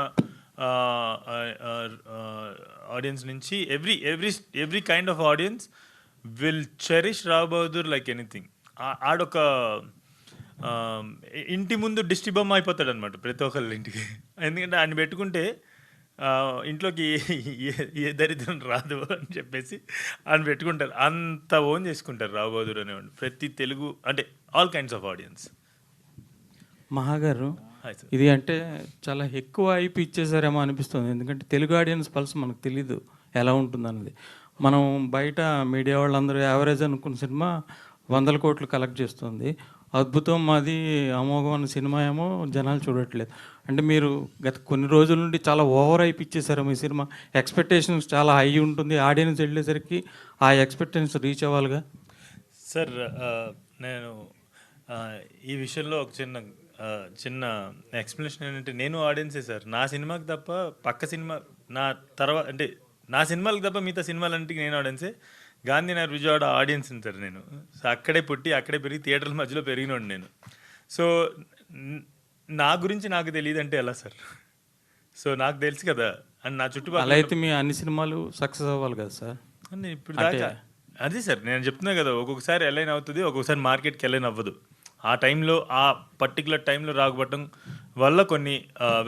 ఆడియన్స్ నుంచి every kind of audience will cherish Rao Bahadur like anything. ఆడొక ఇంటి ముందు దిష్టి బొమ్మ అయిపోతాడు అనమాట ప్రతి ఒక్కళ్ళ ఇంటికి. ఎందుకంటే ఆయన పెట్టుకుంటే ఇంట్లోకి ఏ దరిద్రం రాదు అని చెప్పేసి ఆయన పెట్టుకుంటారు. అంత ఓన్ చేసుకుంటారు రావు బహదూర్ అనేవాడు ప్రతి తెలుగు, అంటే ఆల్ కైండ్స్ ఆఫ్ ఆడియన్స్. మహాగారు, ఇది అంటే చాలా ఎక్కువ అయిపోయి ఇచ్చేసారేమో అనిపిస్తుంది. ఎందుకంటే తెలుగు ఆడియన్స్ పల్స్ మనకు తెలీదు ఎలా ఉంటుందన్నది. మనం బయట మీడియా వాళ్ళందరూ యావరేజ్ అనుకున్న సినిమా 100 కోట్లు కలెక్ట్ చేస్తుంది. అద్భుతం, మాది అమోఘం అన్న సినిమా ఏమో జనాలు చూడట్లేదు. అంటే మీరు గత కొన్ని రోజుల నుండి చాలా ఓవర్ అయిపిచ్చేసారు మీ సినిమా. ఎక్స్పెక్టేషన్స్ చాలా హై ఉంటుంది. ఆడియన్స్ వెళ్ళేసరికి ఆ ఎక్స్పెక్టేషన్స్ రీచ్ అవ్వాలిగా. సార్ నేను ఈ విషయంలో ఒక చిన్న ఎక్స్ప్లెనేషన్ ఏంటంటే, నేను ఆడియన్సే సార్. నా సినిమాకి తప్ప పక్క సినిమా నా సినిమాలకు తప్ప మిగతా సినిమాలంటికి నేను ఆడియన్సే. గాంధీనగర్ విజయవాడ ఆడియన్స్ సార్ నేను. సో అక్కడే పుట్టి అక్కడే పెరిగి థియేటర్ల మధ్యలో పెరిగినోడు నేను. సో నా గురించి నాకు తెలియదు అంటే ఎలా సార్? సో నాకు తెలుసు కదా. అండ్ నా చుట్టుపక్కల అలా అయితే మీ అన్ని సినిమాలు సక్సెస్ అవ్వాలి కదా సార్. ఇప్పుడు దాకా అదే సార్ నేను చెప్తున్నా కదా, ఒక్కొక్కసారి ఎలైన్ అవుతుంది, ఒక్కొక్కసారి మార్కెట్కి ఎలైన్ అవ్వదు. ఆ టైంలో ఆ పర్టికులర్ టైంలో రాకపోవడం వల్ల కొన్ని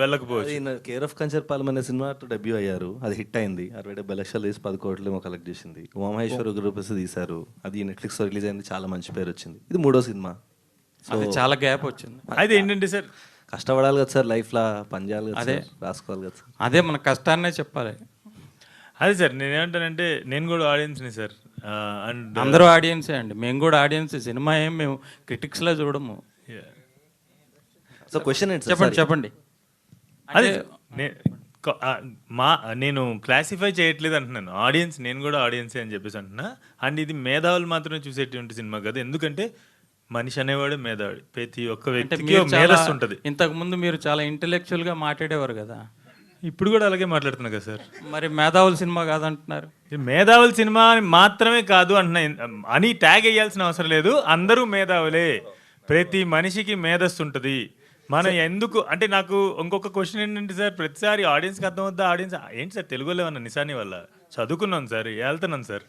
వెళ్ళకపోవచ్చు. కేర్ ఆఫ్ కంచర్పాలెం అనే సినిమా డెబ్యూ అయ్యారు. అది హిట్ అయింది. 60-70 లక్షలు తీసి 10 కోట్లు కలెక్ట్ చేసింది. ఉమామహేశ్వర రూపస్ తీశారు. అది నెట్ఫ్లిక్స్లో రిలీజ్ అయింది. చాలా మంచి పేరు వచ్చింది. ఇది 3వ సినిమా. అది చాలా గ్యాప్ వచ్చింది. అయితే ఏంటంటే సార్, కష్టపడాలి కదా సార్, లైఫ్లో పని చేయాలి కదా, అదే రాసుకోవాలి కదా సార్. అదే మన కష్టాన్నే చెప్పాలి. అదే సార్ నేనేమంటానంటే, నేను కూడా ఆడియన్స్ని సార్. అండ్ అందరూ ఆడియన్సే అండి, మేము కూడా ఆడియన్సే. సినిమా ఏం మేము క్రిటిక్స్లా చూడము. సో క్వశ్చన్ ఏంటి? చెప్పండి. అదే నేను క్లాసిఫై చేయట్లేదు అంటున్నాను. ఆడియన్స్ నేను కూడా ఆడియన్సే అని చెప్పేసి అంటున్నా. అండ్ ఇది మేధావులు మాత్రమే చూసేటువంటి సినిమా కదా. ఎందుకంటే మనిషి అనేవాడు మేధావుడు. ప్రతి ఒక్క వ్యక్తికి మేధస్సు ఉంటుంది. ఇంతకుముందు మీరు చాలా ఇంటెలెక్చువల్గా మాట్లాడేవారు కదా. ఇప్పుడు కూడా అలాగే మాట్లాడుతున్నా కదా సార్. మరి మేధావుల సినిమా కాదంటున్నారు. మేధావుల సినిమా మాత్రమే కాదు అంటున్నా అని ట్యాగ్ వేయాల్సిన అవసరం లేదు. అందరూ మేధావులే. ప్రతి మనిషికి మేధస్సు ఉంటుంది. మనం ఎందుకు అంటే నాకు ఇంకొక క్వశ్చన్ ఏంటంటే సార్, ప్రతిసారి ఆడియన్స్కి అర్థం అవుద్దా, ఆడియన్స్ ఏంటి సార్ తెలుగులో ఏమన్నా నిశాని వల్ల చదువుకున్నాం సార్, వెళ్తున్నాం సార్,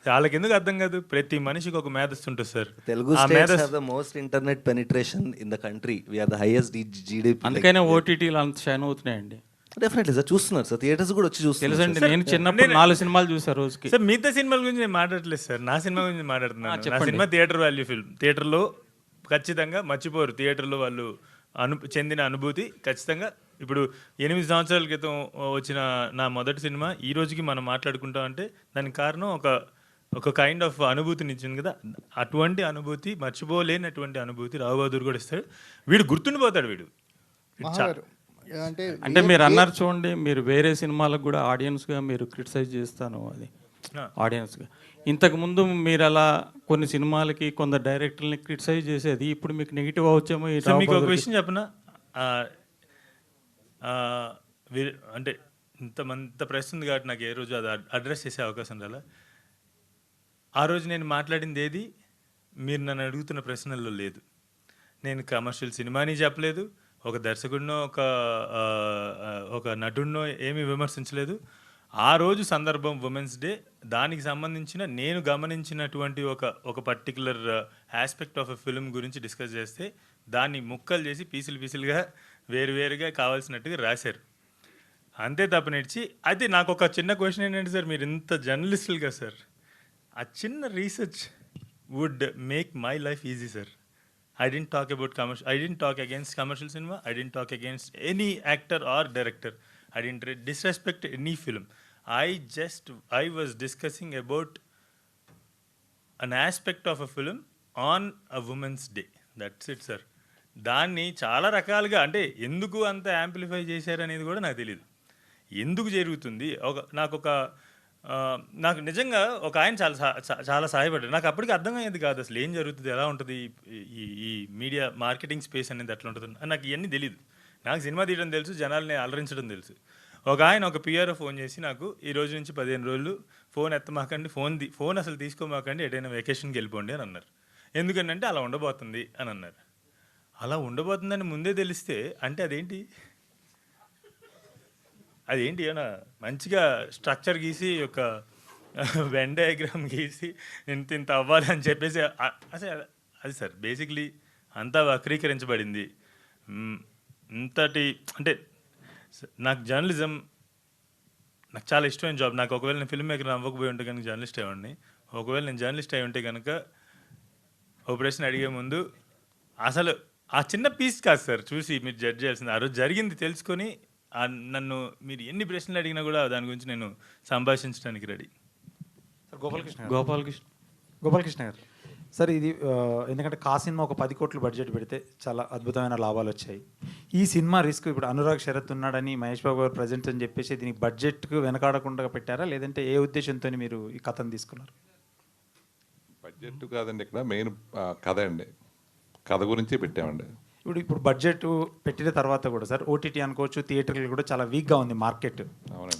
వాళ్ళకి ఎందుకు అర్థం కాదు? ప్రతి మనిషికి ఒక మేధస్సు ఉంటుంది sir. Telugu states have the most internet penetration in the country. We are the highest GDP. అందుకనే ఓటీటీలు అంత షైన్ అవుతున్నాయండి. డెఫినెట్లీ సార్, చూస్తున్నారు సార్, థియేటర్స్ కూడా వచ్చి చూస్తున్నారు. తెలుసండి, నేను చిన్నప్పుడు 4 సినిమాలు చూసాను రోజుకి. సార్ మిగతా సినిమాల గురించి నేను మాట్లాడలేదు సార్, నా సినిమా గురించి మాట్లాడుతున్నాను. నా చెప్పండి. Cinema theatre value film. థియేటర్లో ఖచ్చితంగా మర్చిపోరు, థియేటర్లో వాళ్ళు చెందిన అనుభూతి ఖచ్చితంగా. ఇప్పుడు 8 సంవత్సరాల క్రితం వచ్చిన నా మొదటి సినిమా ఈ రోజుకి మనం మాట్లాడుకుంటాం అంటే దానికి కారణం ఒక కైండ్ ఆఫ్ అనుభూతిని ఇచ్చింది కదా. అటువంటి అనుభూతి, మర్చిపోలేనటువంటి అనుభూతి రావు బహదూర్ కూడా ఇస్తాడు. వీడు గుర్తుండిపోతాడు. వీడు అంటే మీరు అన్నారు చూడండి, మీరు వేరే సినిమాలకు కూడా ఆడియన్స్గా మీరు క్రిటిసైజ్ చేస్తాను, అది ఆడియన్స్గా. ఇంతకుముందు మీరు అలా కొన్ని సినిమాలకి కొందరు డైరెక్టర్ని క్రిటిసైజ్ చేసేది, ఇప్పుడు మీకు నెగిటివ్ అవచ్చేమో. మీకు ఒక విషయం చెప్పనా, అంటే ఇంత ప్రెస్ ఉంది కాబట్టి నాకు ఏ రోజు అది అడ్రస్ చేసే అవకాశం రాలా. ఆ రోజు నేను మాట్లాడింది ఏది మీరు నన్ను అడుగుతున్న ప్రశ్నల్లో లేదు. నేను కమర్షియల్ సినిమాని చెప్పలేదు, ఒక దర్శకుడినో ఒక నటుడినో ఏమీ విమర్శించలేదు. ఆ రోజు సందర్భం ఉమెన్స్ డే, దానికి సంబంధించిన నేను గమనించినటువంటి ఒక particular aspect of a film గురించి డిస్కస్ చేస్తే దాన్ని ముక్కలు చేసి పీసులుగా వేరువేరుగా కావాల్సినట్టుగా రాశారు. అంతే తప్పనిచ్చి అయితే నాకు ఒక చిన్న క్వశ్చన్ ఏంటంటే సార్, మీరు ఇంత జర్నలిస్టులుగా సార్, ఆ చిన్న research would make my life easy sir. I didn't talk about commercial. I didn't talk against commercial cinema. I didn't talk against any actor or director. I didn't disrespect any film. I was discussing about an aspect of a film on a women's day. That's it, sir. దాన్ని చాలా రకాలుగా అంటే ఎందుకు అంత amplify చేశారనేది కూడా నాకు తెలియదు. ఎందుకు జరుగుతుంది నాకు నిజంగా ఒక ఆయన చాలా సహాయపడ్డాడు. నాకు అప్పటికి అర్థమయ్యేది కాదు అసలు ఏం జరుగుతుంది, ఎలా ఉంటుంది ఈ మీడియా మార్కెటింగ్ స్పేస్ అనేది ఎట్లా ఉంటుంది నాకు ఇవన్నీ తెలియదు. నాకు సినిమా తీయడం తెలుసు, జనాల్ని అలరించడం తెలుసు. ఒక ఆయన ఒక పిఆర్ఓ ఫోన్ చేసి నాకు ఈ రోజు నుంచి 15 రోజులు ఫోన్ ఎత్తమాకండి, ఫోన్ అసలు తీసుకోమాకండి, ఎటైనా వెకేషన్కి వెళ్ళిపోండి అని అన్నారు. ఎందుకంటే అలా ఉండబోతుంది అని అన్నారు. అలా ఉండబోతుందని ముందే తెలిస్తే అంటే అదేంటి ఏమన్నా మంచిగా స్ట్రక్చర్ గీసి ఒక వెన్ డయాగ్రామ్ గీసి ఇంత అవ్వాలి అని చెప్పేసి అసలు అది సార్ బేసిక్లీ అంతా వక్రీకరించబడింది. ఇంతటి అంటే నాకు జర్నలిజం నాకు చాలా ఇష్టమైన జాబ్. నాకు ఒకవేళ నేను ఫిల్మ్ మేకర్ అవ్వకపోయి ఉంటే కనుక జర్నలిస్ట్ అయ్యండి. ఒకవేళ నేను జర్నలిస్ట్ అయి ఉంటే కనుక ఒక ప్రశ్న అడిగే ముందు అసలు ఆ చిన్న పీస్ కాదు సార్ చూసి మీరు జడ్జ్ చేయాల్సింది. ఆ రోజు జరిగింది తెలుసుకొని నన్ను మీరు ఎన్ని ప్రశ్నలు అడిగినా కూడా దాని గురించి నేను సంభాషించడానికి రెడీ. గోపాలకృష్ణ గారు సార్, ఇది ఎందుకంటే కా సినిమా ఒక 10 కోట్లు బడ్జెట్ పెడితే చాలా అద్భుతమైన లాభాలు వచ్చాయి. ఈ సినిమా రిస్క్ ఇప్పుడు అనురాగ్ శరత్ ఉన్నాడని మహేష్ బాబు గారు ప్రజెంట్ అని చెప్పేసి దీనికి బడ్జెట్కు వెనకాడకుండా పెట్టారా, లేదంటే ఏ ఉద్దేశంతో మీరు ఈ కథను తీసుకున్నారు? బడ్జెట్ కాదండి, ఇక్కడ మెయిన్ కథ అండి, కథ గురించి పెట్టామండి. ఇప్పుడు బడ్జెట్ పెట్టిన తర్వాత కూడా సార్ ఓటీటీ అనుకోవచ్చు, థియేటర్లు కూడా చాలా వీక్గా ఉంది మార్కెట్.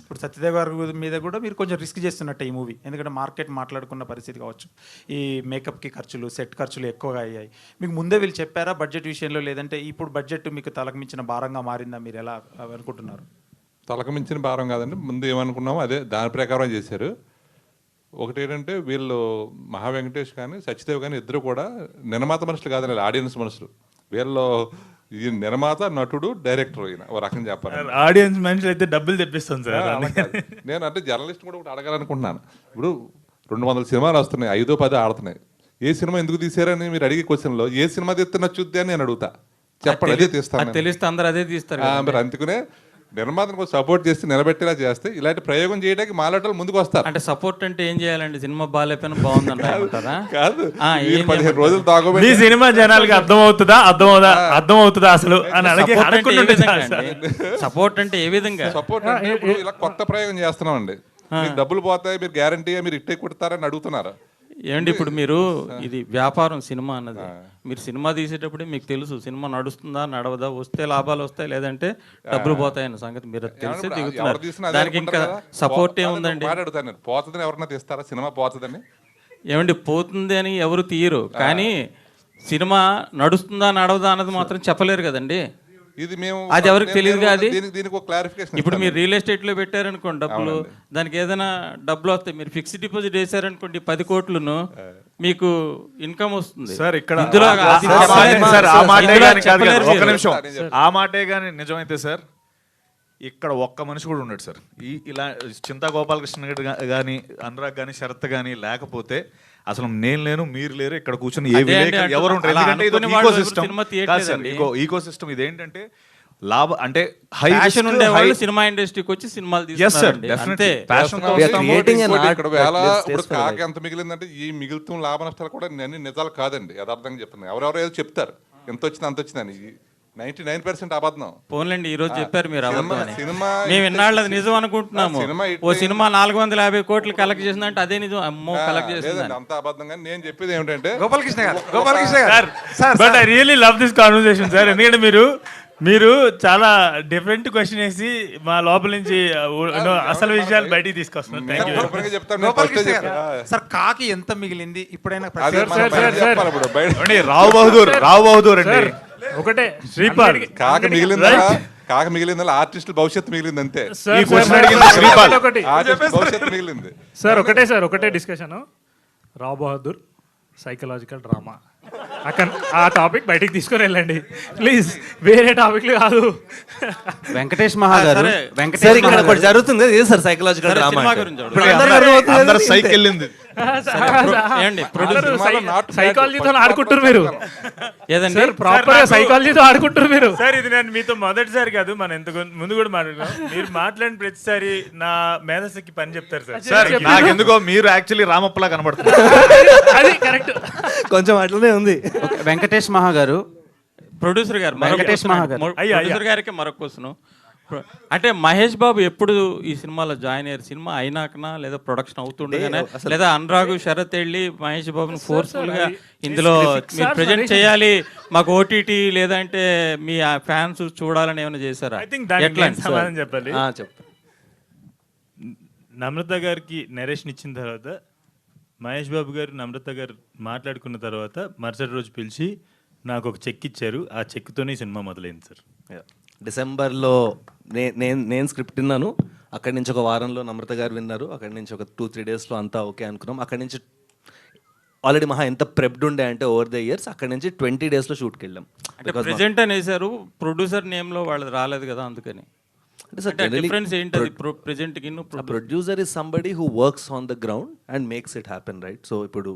ఇప్పుడు సత్యదేవ్ గారి మీద కూడా మీరు కొంచెం రిస్క్ చేస్తున్నట్టు ఈ మూవీ, ఎందుకంటే మార్కెట్ మాట్లాడుకున్న పరిస్థితి కావచ్చు, ఈ మేకప్కి ఖర్చులు, సెట్ ఖర్చులు ఎక్కువగా అయ్యాయి. మీకు ముందే వీళ్ళు చెప్పారా బడ్జెట్ విషయంలో, లేదంటే ఇప్పుడు బడ్జెట్ మీకు తలకు మించిన భారంగా మారిందా, మీరు ఎలా అనుకుంటున్నారు? తలకు మించిన భారం కాదండి, ముందు ఏమనుకున్నామో అదే దాని ప్రకారం చేశారు. ఒకటి ఏంటంటే వీళ్ళు మహా వెంకటేష్ కానీ సత్యదేవ్ కానీ ఇద్దరు కూడా నిర్మాత మనుషులు కాదండి, ఆడియన్స్ మనుషులు. వీళ్ళు ఈ నిర్మాత, నటుడు, డైరెక్టర్ అయిన ఒక రకం చెప్పాలి. ఆడియన్స్ మనుషులు అయితే డబ్బులు తెప్పిస్తాను సార్. నేను అంటే జర్నలిస్ట్ కూడా ఒకటి అడగాలనుకుంటున్నాను. ఇప్పుడు 200 సినిమాలు వస్తున్నాయి, 5-10 ఆడుతున్నాయి. ఏ సినిమా ఎందుకు తీసారని మీరు అడిగే క్వశ్చన్లో ఏ సినిమా తీస్తే నచ్చుద్ది అని నేను అడుగుతా. చెప్పండి, అదే తీస్తాను. తెలిస్తే అందరూ అదే తీస్తారు. మరి అందుకనే నిర్మాతను సపోర్ట్ చేసి నిలబెట్టేలా చేస్తే ఇలాంటి ప్రయోగం చేయడానికి మాలాటలు ముందుకు వస్తారు. అంటే సపోర్ట్ అంటే ఏం చేయాలండి? సినిమా బాగాలేకపోయినా బాగుందంటారా? కాదు, 15 రోజులు తాగబెట్టి సినిమా జనాలకి అర్థమవుతుందా అసలు అని సపోర్ట్ అంటే ఏ విధంగా? సపోర్ట్ అంటే ఇప్పుడు ఇలా కొత్త ప్రయోగం చేస్తున్నామండి, మీకు డబ్బులు పోతాయి, మీరు గ్యారంటీగా మీరు ఇట్టే కొడతారని అడుగుతున్నారు. ఏమండి ఇప్పుడు మీరు ఇది వ్యాపారం సినిమా అన్నది, మీరు సినిమా తీసేటప్పుడే మీకు తెలుసు సినిమా నడుస్తుందా నడవదా, వస్తే లాభాలు వస్తాయి లేదంటే డబ్బులు పోతాయన్న సంగతి మీరు తెలిసే దిగుతున్నారు. దానికి ఇంకా సపోర్ట్ ఏముందండి? పోతుందని ఎవరన్నా తీస్తారా సినిమా పోతుందని? ఏమండి పోతుంది అని ఎవరు తీయరు, కానీ సినిమా నడుస్తుందా నడవదా అన్నది మాత్రం చెప్పలేరు కదండి. ఇది మేము అది ఎవరికి తెలియదుగా అది. దీనికి ఒక క్లారిఫికేషన్. ఇప్పుడు మీరు రియల్ ఎస్టేట్లో పెట్టారనుకోండి డబ్బులు, దానికి ఏదైనా డబ్బులు వస్తాయి. మీరు ఫిక్స్డ్ డిపాజిట్ వేసారనుకోండి 10 కోట్లను, మీకు ఇన్కమ్ వస్తుంది. సార్ ఇక్కడ ఇందులో సార్ ఆ మాటే కానీ కాదు కదా, ఒక్క నిమిషం, ఆ మాటే కానీ నిజమైతే సార్ ఇక్కడ ఒక్క మనిషి కూడా ఉన్నాడు సార్. ఇలా చింతా గోపాలకృష్ణ కానీ అనురాగ్ కానీ శరత్ కానీ లేకపోతే అసలు నేను లేను, మీరు లేరు, ఇక్కడ కూర్చొని ఏ విలేకరు ఎవరు ఉంటారు. ఎందుకంటే ఇది ఈకో సిస్టమ్, ఈకో సిస్టమ్. ఇదేంటంటే లాభ అంటే హై ఉండేవాళ్ళు సినిమా ఇండస్ట్రీకి వచ్చి సినిమాలు ఇప్పుడు కాకి ఎంత మిగిలిందంటే ఈ మిగులుతున్న లాభ నష్టాలు కూడా అన్ని నిజాలు కాదండి, యథార్థంగా చెప్తున్నాను. ఎవరెవరు ఏదో చెప్తారు ఎంత వచ్చింది అంత వచ్చిందని, 99% అబద్ధం. పోన్లేండి, ఈ రోజు చెప్పారు మీరు సినిమా, మేము ఇన్నాళ్ళు అది నిజం అనుకుంటున్నాము. ఓ సినిమా 450 కోట్లు కలెక్ట్ చేసిందంటే అదే నిజం. అమ్మో, కలెక్ట్ చేసింది అంత అబద్ధం. కానీ నేను చెప్పేది ఏమిటంటే గోపాలకృష్ణ గారు, but I really love this conversation sir. ఎందుకంటే మీరు చాలా డిఫరెంట్ క్వశ్చన్ వేసి మా లోపల నుంచి అసలు విషయాలు బయటికి తీసుకొస్తున్నారు. సార్ కాకి ఎంత మిగిలింది ఇప్పుడైనా రావు బహదూర్ అండి. ఒకటే శ్రీపాల్ కాక మిగిలిందా ఆర్టిస్టుల భవిష్యత్తు మిగిలింది అంతే. భవిష్యత్తు మిగిలింది సార్. ఒకటే డిస్కషన్. రావు బహదూర్ సైకలాజికల్ డ్రామా, ఆ టాపిక్ బయటికి తీసుకొని వెళ్ళండి ప్లీజ్, వేరే టాపిక్లు కాదు. వెంకటేష్ మహా గారు, ఇక్కడ జరుగుతుంది సార్ సైకలాజికల్ డ్రామా సైకాలజీతో ఆడుకుంటారు మీరు, ప్రాపర్ సైకాలజీతో ఆడుకుంటారు మీరు సార్. ఇది నేను మీతో మొదటిసారి కాదు, మనం ఎంత ముందు కూడా మాట్లాడుకున్నాం. మీరు మాట్లాడిన ప్రతిసారి నా మేధస్సుకి పని చెప్తారు సార్. సార్ నాకెందుకో మీరు యాక్చువల్లీ రామప్పలా కనబడుతున్నారు. అది కరెక్ట్, కొంచెం అట్లనే ఉంది. వెంకటేష్ మహా గారు, ప్రొడ్యూసర్ గారు, వెంకటేష్ మహా గారు, ప్రొడ్యూసర్ గారికి మరొక క్వశ్చన్. అంటే మహేష్ బాబు ఎప్పుడు ఈ సినిమాలో జాయిన్ అయ్యారు? సినిమా అయినాకనా లేదా ప్రొడక్షన్ అవుతుండగానే, లేదా అనురాగ్ శరత్ వెళ్ళి మహేష్ బాబుని ఫోర్స్ఫుల్ గా ఇందులో మీరు ప్రెజెంట్ చేయాలి మాకు ఓటీటీ లేదంటే మీ ఫ్యాన్స్ చూడాలని ఏమైనా చేశారా? సమాధానం చెప్పాలి. నమ్రత గారికి నరేషన్ ఇచ్చిన తర్వాత మహేష్ బాబు గారు నమ్రత గారు మాట్లాడుకున్న తర్వాత మరుసటి రోజు పిలిచి నాకు ఒక చెక్ ఇచ్చారు. ఆ చెక్తోనే సినిమా మొదలైంది సార్. డిసెంబర్లో నేను స్క్రిప్ట్ విన్నాను. అక్కడి నుంచి ఒక వారంలో నమ్రత గారు విన్నారు. అక్కడి నుంచి ఒక 2-3 డేస్లో అంతా ఓకే అనుకున్నాం. అక్కడి నుంచి ఆల్రెడీ మహా ఎంత ప్రెప్డ్ ఉండే అంటే ఓవర్ ద ఇయర్స్ అక్కడి నుంచి 20 డేస్లో షూట్కి వెళ్ళాం. ప్రెజెంట్ అనేసారు, ప్రొడ్యూసర్ నేమ్లో వాళ్ళది రాలేదు కదా, అందుకని. డిఫరెన్స్ ఏంటి? Producer is somebody who works on the ground and makes it happen, right? So ఇప్పుడు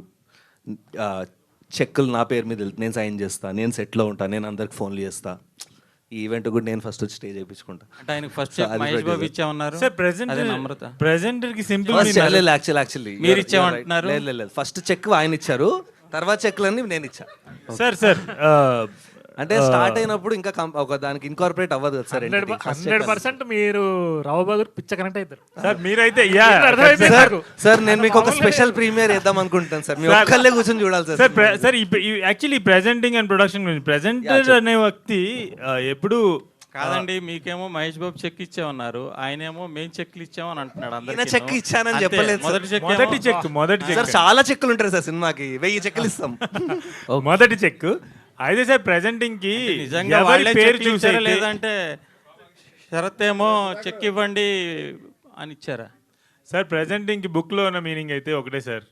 చెక్కులు నా పేరు మీద వెళ్తే నేను సైన్ చేస్తా, నేను సెట్లో ఉంటా, నేను అందరికి ఫోన్లు చేస్తా. ఈ ఈవెంట్ కూడా నేను ఫస్ట్ వచ్చి స్టేజ్ చేయించుకుంటా. అంటే ఆయనకి first Mahesh Babu ఇచ్చామన్నారు sir. ప్రెజెంటర్కి simple actually మీరు ఇచ్చామంటున్నారు. లేదు, ఫస్ట్ చెక్ ఆయన ఇచ్చారు, తర్వాత చెక్లన్నీ నేను ఇచ్చా. సార్ అంటే స్టార్ట్ అయినప్పుడు ఇంకా ఒక దానికి ఇన్కార్పొరేట్ అవ్వదు కదా సార్. 100% మీరు రావు బహదూర్ పిచ్చ కనెక్ట్ అవుతారు సార్. మీరైతే సార్ నేను మీకు ఒక స్పెషల్ ప్రీమియర్ ఇద్దాం అనుకుంటాను సార్, మీరు ఒక్కళ్ళే కూర్చొని చూడాలి sir. Sir actually presenting and production గురించి, ప్రెజెంటర్ అనే వ్యక్తి ఎప్పుడు కాదండి. మీకేమో మహేష్ బాబు చెక్ ఇచ్చామన్నారు, ఆయనేమో మేము చెక్లు ఇచ్చామని అంటున్నాడు. అందరికీ చెక్ ఇచ్చానని చెప్పలేదు. మొదటి చెక్ చాలా చెక్కులు ఉంటారు సార్ సినిమాకి, 1000 చెక్కులు ఇస్తాం. మొదటి చెక్ అయితే సార్ ప్రెజెంటింగ్ కి నిజంగా వాళ్ళే పేరు చూసారా లేదంటే శరత్ ఏమో చెక్ ఇవ్వండి అని ఇచ్చారా? సార్ ప్రెజెంటింగ్ కి బుక్ లో ఉన్న మీనింగ్ అయితే ఒకటే సార్.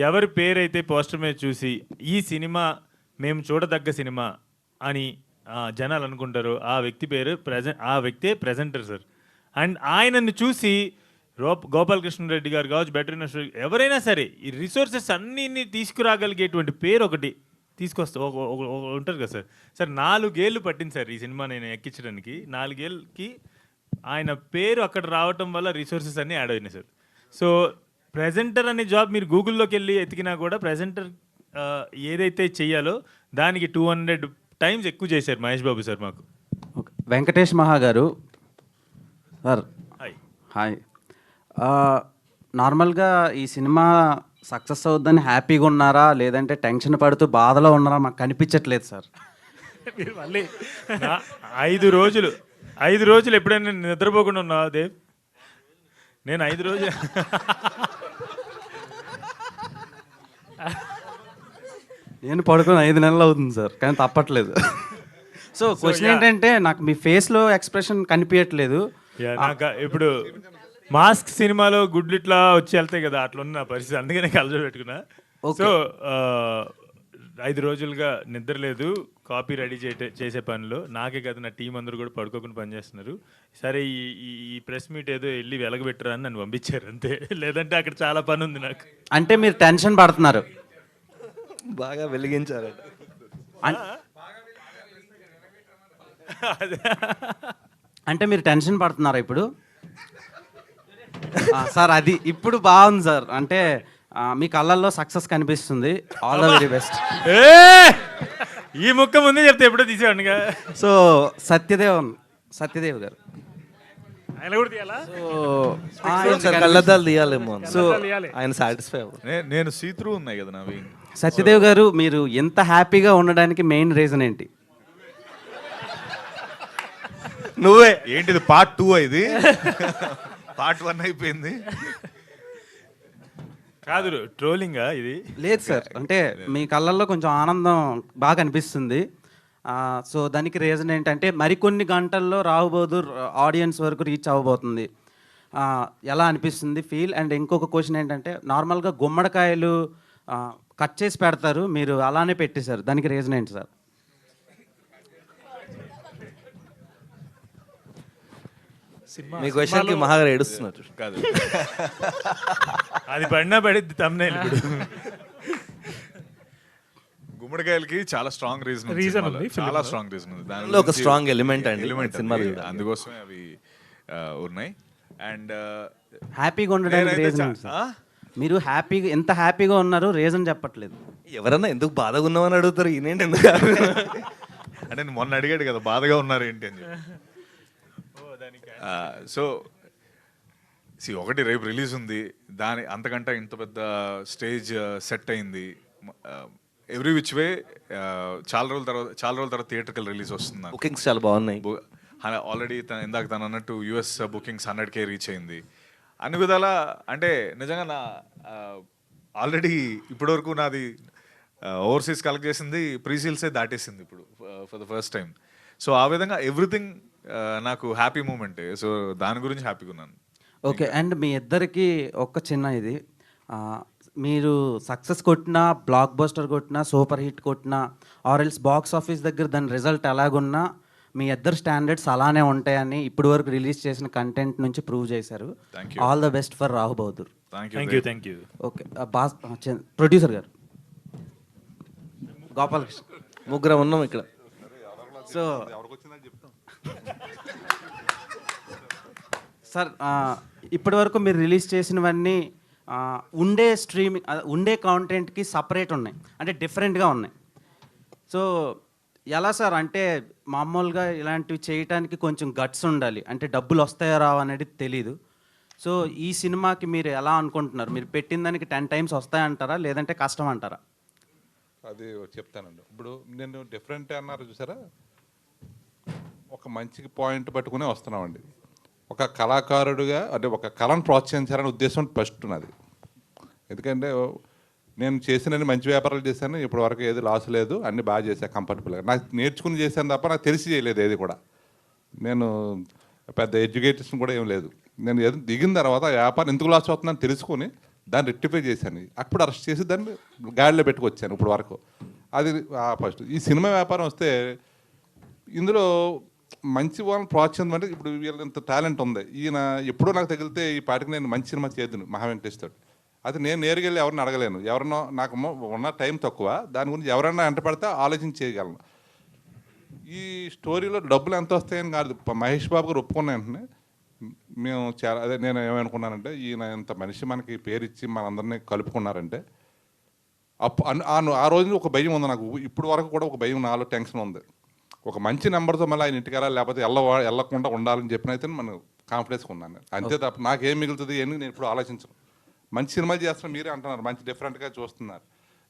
ఎవరి పేరు అయితే పోస్టర్ మీద చూసి ఈ సినిమా మేము చూడదగ్గ సినిమా అని జనాలు అనుకుంటారు, ఆ వ్యక్తి పేరు ఆ వ్యక్తే ప్రెజెంటర్ సార్. అండ్ ఆయనను చూసి గోపాలకృష్ణ రెడ్డి గారు కావచ్చు, బెటర్ ఎవరైనా సరే ఈ రిసోర్సెస్ అన్నీ తీసుకురాగలిగేటువంటి పేరు ఒకటి తీసుకొస్తా ఉంటారు కదా సార్. సార్ 4 ఏళ్ళు పట్టింది సార్ ఈ సినిమా నేను ఎక్కించడానికి. 4 ఏళ్ళకి ఆయన పేరు అక్కడ రావటం వల్ల రిసోర్సెస్ అన్నీ యాడ్ అయినాయి సార్. సో ప్రెజెంటర్ అనే జాబ్ మీరు గూగుల్లోకి వెళ్ళి ఎతికినా కూడా ప్రెజెంటర్ ఏదైతే చెయ్యాలో దానికి 200 times ఎక్కువ చేశారు మహేష్ బాబు సార్ మాకు. వెంకటేష్ మహా గారు సార్, హాయ్. నార్మల్గా ఈ సినిమా సక్సెస్ అవుద్దని హ్యాపీగా ఉన్నారా లేదంటే టెన్షన్ పడుతూ బాధలో ఉన్నారా మాకు కనిపించట్లేదు సార్. మళ్ళీ 5 రోజులు ఎప్పుడైనా నిద్రపోకుండా ఉన్నావా దేవ్? నేను 5 రోజులు నేను పడుకొని 5 నెలలు అవుతుంది సార్, కానీ తప్పట్లేదు. సో క్వశ్చన్ ఏంటంటే నాకు మీ ఫేస్లో ఎక్స్ప్రెషన్ కనిపించట్లేదు. నాకు ఇప్పుడు మాస్క్ సినిమాలో గుడ్లు ఇట్లా వచ్చి వెళ్తాయి కదా, అట్లా ఉన్న పరిస్థితి. అందుకనే కలజోడు పెట్టుకున్నా. సో 5 రోజులుగా నిద్ర లేదు, కాపీ రెడీ చేసే పనిలో. నాకే కదా, నా టీం అందరూ కూడా పడుకోకుండా పనిచేస్తున్నారు. సరే ఈ ప్రెస్ మీట్ ఏదో వెళ్ళి వెలగబెట్టరా అని నన్ను పంపించారు అంతే. లేదంటే అక్కడ చాలా పని ఉంది నాకు. అంటే మీరు టెన్షన్ పడుతున్నారు. బాగా వెలిగించారు. అంటే మీరు టెన్షన్ పడుతున్నారా ఇప్పుడు? సార్ అది ఇప్పుడు బాగుంది సార్. అంటే మీ కళ్ళల్లో సక్సెస్ కనిపిస్తుంది. All the very best. ఈ ముక్క ముందే చెప్తే ఎప్పుడో తీసేవాడిగా. సో సత్యదేవ్ గారు ఆయన కూడా తీయాలా? కళ్ళద్దాలు తీయాలేమో. సో ఆయన సాటిస్ఫై నేను సీత్రూ ఉన్నాయి కదా నావి. సత్యదేవ్ గారు, మీరు ఎంత హ్యాపీగా ఉండడానికి మెయిన్ రీజన్ ఏంటి? నువ్వే ఏంటిది పార్ట్ 2 ఇది? పార్ట్ 1 అయిపోయింది కాదు, ట్రోలింగా ఇది? లేదు సార్, అంటే మీ కళ్ళల్లో కొంచెం ఆనందం బాగా అనిపిస్తుంది. సో దానికి రీజన్ ఏంటంటే మరికొన్ని గంటల్లో రాబోదు ఆడియన్స్ వరకు రీచ్ అవ్వబోతుంది. ఎలా అనిపిస్తుంది ఫీల్? అండ్ ఇంకొక క్వశ్చన్ ఏంటంటే, నార్మల్గా గుమ్మడికాయలు కట్ చేసి పెడతారు, మీరు అలానే పెట్టేశారు, దానికి రీజన్ ఏంటి సార్? మీ క్వశ్చన్కి మహాగారు ఏడుస్తున్నారు. కాదు, అది పడినా పడిద్ది thumbnail ఇప్పుడు. గుమ్మడికాయలకి చాలా స్ట్రాంగ్ రీజన్ ఉంది. చాలా స్ట్రాంగ్ రీజన్ ఉంది. దానిలో ఒక స్ట్రాంగ్ ఎలిమెంట్ సినిమాలో, అందుకోసమే అవి ఉన్నాయి. అండ్ హ్యాపీగా ఉండడానికి రీజన్ మీరు ఎంత హ్యాపీగా ఉన్నారు రీజన్ చెప్పట్లేదు. ఎవరన్నా ఎందుకు బాధగా ఉన్నామని అడుగుతారు, ఈయనేంటి ఎందుకు? అంటే మొన్న అడిగాడు కదా బాధగా ఉన్నారు ఏంటి అని చెప్పి. సో ఒకటి రేపు రిలీజ్ ఉంది, దాని అంతకంటే ఇంత పెద్ద స్టేజ్ సెట్ అయింది. ఎవ్రీ విచ్ వే చాలా రోజుల తర్వాత థియేటర్కి రిలీజ్ వస్తుంది. బుకింగ్స్ చాలా బాగున్నాయి. ఆల్రెడీ ఇందాక తను అన్నట్టు US బుకింగ్స్ 100K రీచ్ అయింది. అన్ని విధాల అంటే నిజంగా నా ఆల్రెడీ ఇప్పటివరకు నాది ఓవర్సీస్ కలెక్ట్ చేసింది ప్రీసీల్సే దాటేసింది ఇప్పుడు for the first time. So ఆ విధంగా ఎవ్రీథింగ్ నాకు హ్యాపీ మూమెంటే. సో దాని గురించి హ్యాపీగా ఉన్నాను. ఓకే. అండ్ మీ ఇద్దరికి ఒక చిన్న ఇది, మీరు సక్సెస్ కొట్టినా, బ్లాక్ బస్టర్ కొట్టినా, సూపర్ హిట్ కొట్టినా, ఆర్ఎల్స్ బాక్స్ ఆఫీస్ దగ్గర దాని రిజల్ట్ ఎలాగున్నా మీ ఇద్దరు స్టాండర్డ్స్ అలానే ఉంటాయని ఇప్పటి వరకు రిలీజ్ చేసిన కంటెంట్ నుంచి ప్రూవ్ చేశారు. All the best for Rahu Bahadur. Thank you. Okay. Producer గారు గోపాలకృష్ణ, ముగ్గురం ఉన్నాం ఇక్కడ. సో సార్, ఇప్పటి వరకు మీరు రిలీజ్ చేసినవన్నీ ఉండే స్ట్రీమింగ్, ఉండే కాంటెంట్కి సపరేట్ ఉన్నాయి, అంటే డిఫరెంట్గా ఉన్నాయి. సో ఎలా సార్, అంటే మామూలుగా ఇలాంటివి చేయడానికి కొంచెం గట్స్ ఉండాలి, అంటే డబ్బులు వస్తాయో రావు అనేది తెలీదు. సో ఈ సినిమాకి మీరు ఎలా అనుకుంటున్నారు? మీరు పెట్టిన దానికి 10 times వస్తాయంటారా, లేదంటే కష్టం అంటారా? అది చెప్తానండి. ఇప్పుడు నేను డిఫరెంట్ అన్నారు చూసారా, ఒక మంచి పాయింట్ పట్టుకునే వస్తున్నామండి. ఒక కళాకారుడిగా అంటే ఒక కళను ప్రోత్సహించాలనే ఉద్దేశం ఫస్ట్ ఉన్నది. ఎందుకంటే నేను చేసిన మంచి వ్యాపారాలు చేశాను, ఇప్పటి వరకు ఏది లాస్ లేదు, అన్నీ బాగా చేశాను కంఫర్టబుల్గా. నాకు నేర్చుకుని చేశాను తప్ప నాకు తెలిసి చేయలేదు ఏది కూడా. నేను పెద్ద ఎడ్యుకేషన్ కూడా ఏం లేదు. నేను ఏదో దిగిన తర్వాత వ్యాపారం ఎందుకు లాస్ అవుతుందని తెలుసుకొని దాన్ని రెక్టిఫై చేశాను. అప్పుడు అరెస్ట్ చేసి దాన్ని గాడిలో పెట్టుకొచ్చాను ఇప్పుడు వరకు. అది ఫస్ట్. ఈ సినిమా వ్యాపారం వస్తే ఇందులో మంచి వాళ్ళని ప్రోత్సహించడం అంటే, ఇప్పుడు వీళ్ళ ఇంత టాలెంట్ ఉంది, ఈయన ఎప్పుడో నాకు తగిలితే ఈ పాటికి నేను మంచి సినిమా చేద్దును మహా వెంకటేష్ తోటి. అది నేను నేరుగా వెళ్ళి ఎవరిని అడగలేను, ఎవరినో నాకు ఉన్న టైం తక్కువ, దాని గురించి ఎవరైనా వెంటపడితే ఆలోచన చేయగలను. ఈ స్టోరీలో డబ్బులు ఎంత వస్తాయని కాదు, మహేష్ బాబు గారు ఒప్పుకున్న వెంటనే మేము చాలా అదే నేను ఏమనుకున్నానంటే, ఈయన ఇంత మనిషి మనకి పేరు ఇచ్చి మనందరినీ కలుపుకున్నారంటే ఆ రోజు ఒక భయం ఉంది నాకు. ఇప్పుడు వరకు కూడా ఒక భయం, నాలో టెన్షన్ ఉంది. ఒక మంచి నెంబర్తో మళ్ళీ ఆయన ఇంటికి వెళ్ళాలి, లేకపోతే వెళ్ళకుండా ఉండాలని చెప్పినైతే మనం కాన్ఫిడెన్స్గా ఉన్నాను. అంతే తప్ప నాకేం మిగులుతుంది అని నేను ఇప్పుడు ఆలోచించను. మంచి సినిమాలు చేస్తున్నారు, మీరే అంటున్నారు మంచి డిఫరెంట్గా చూస్తున్నారు.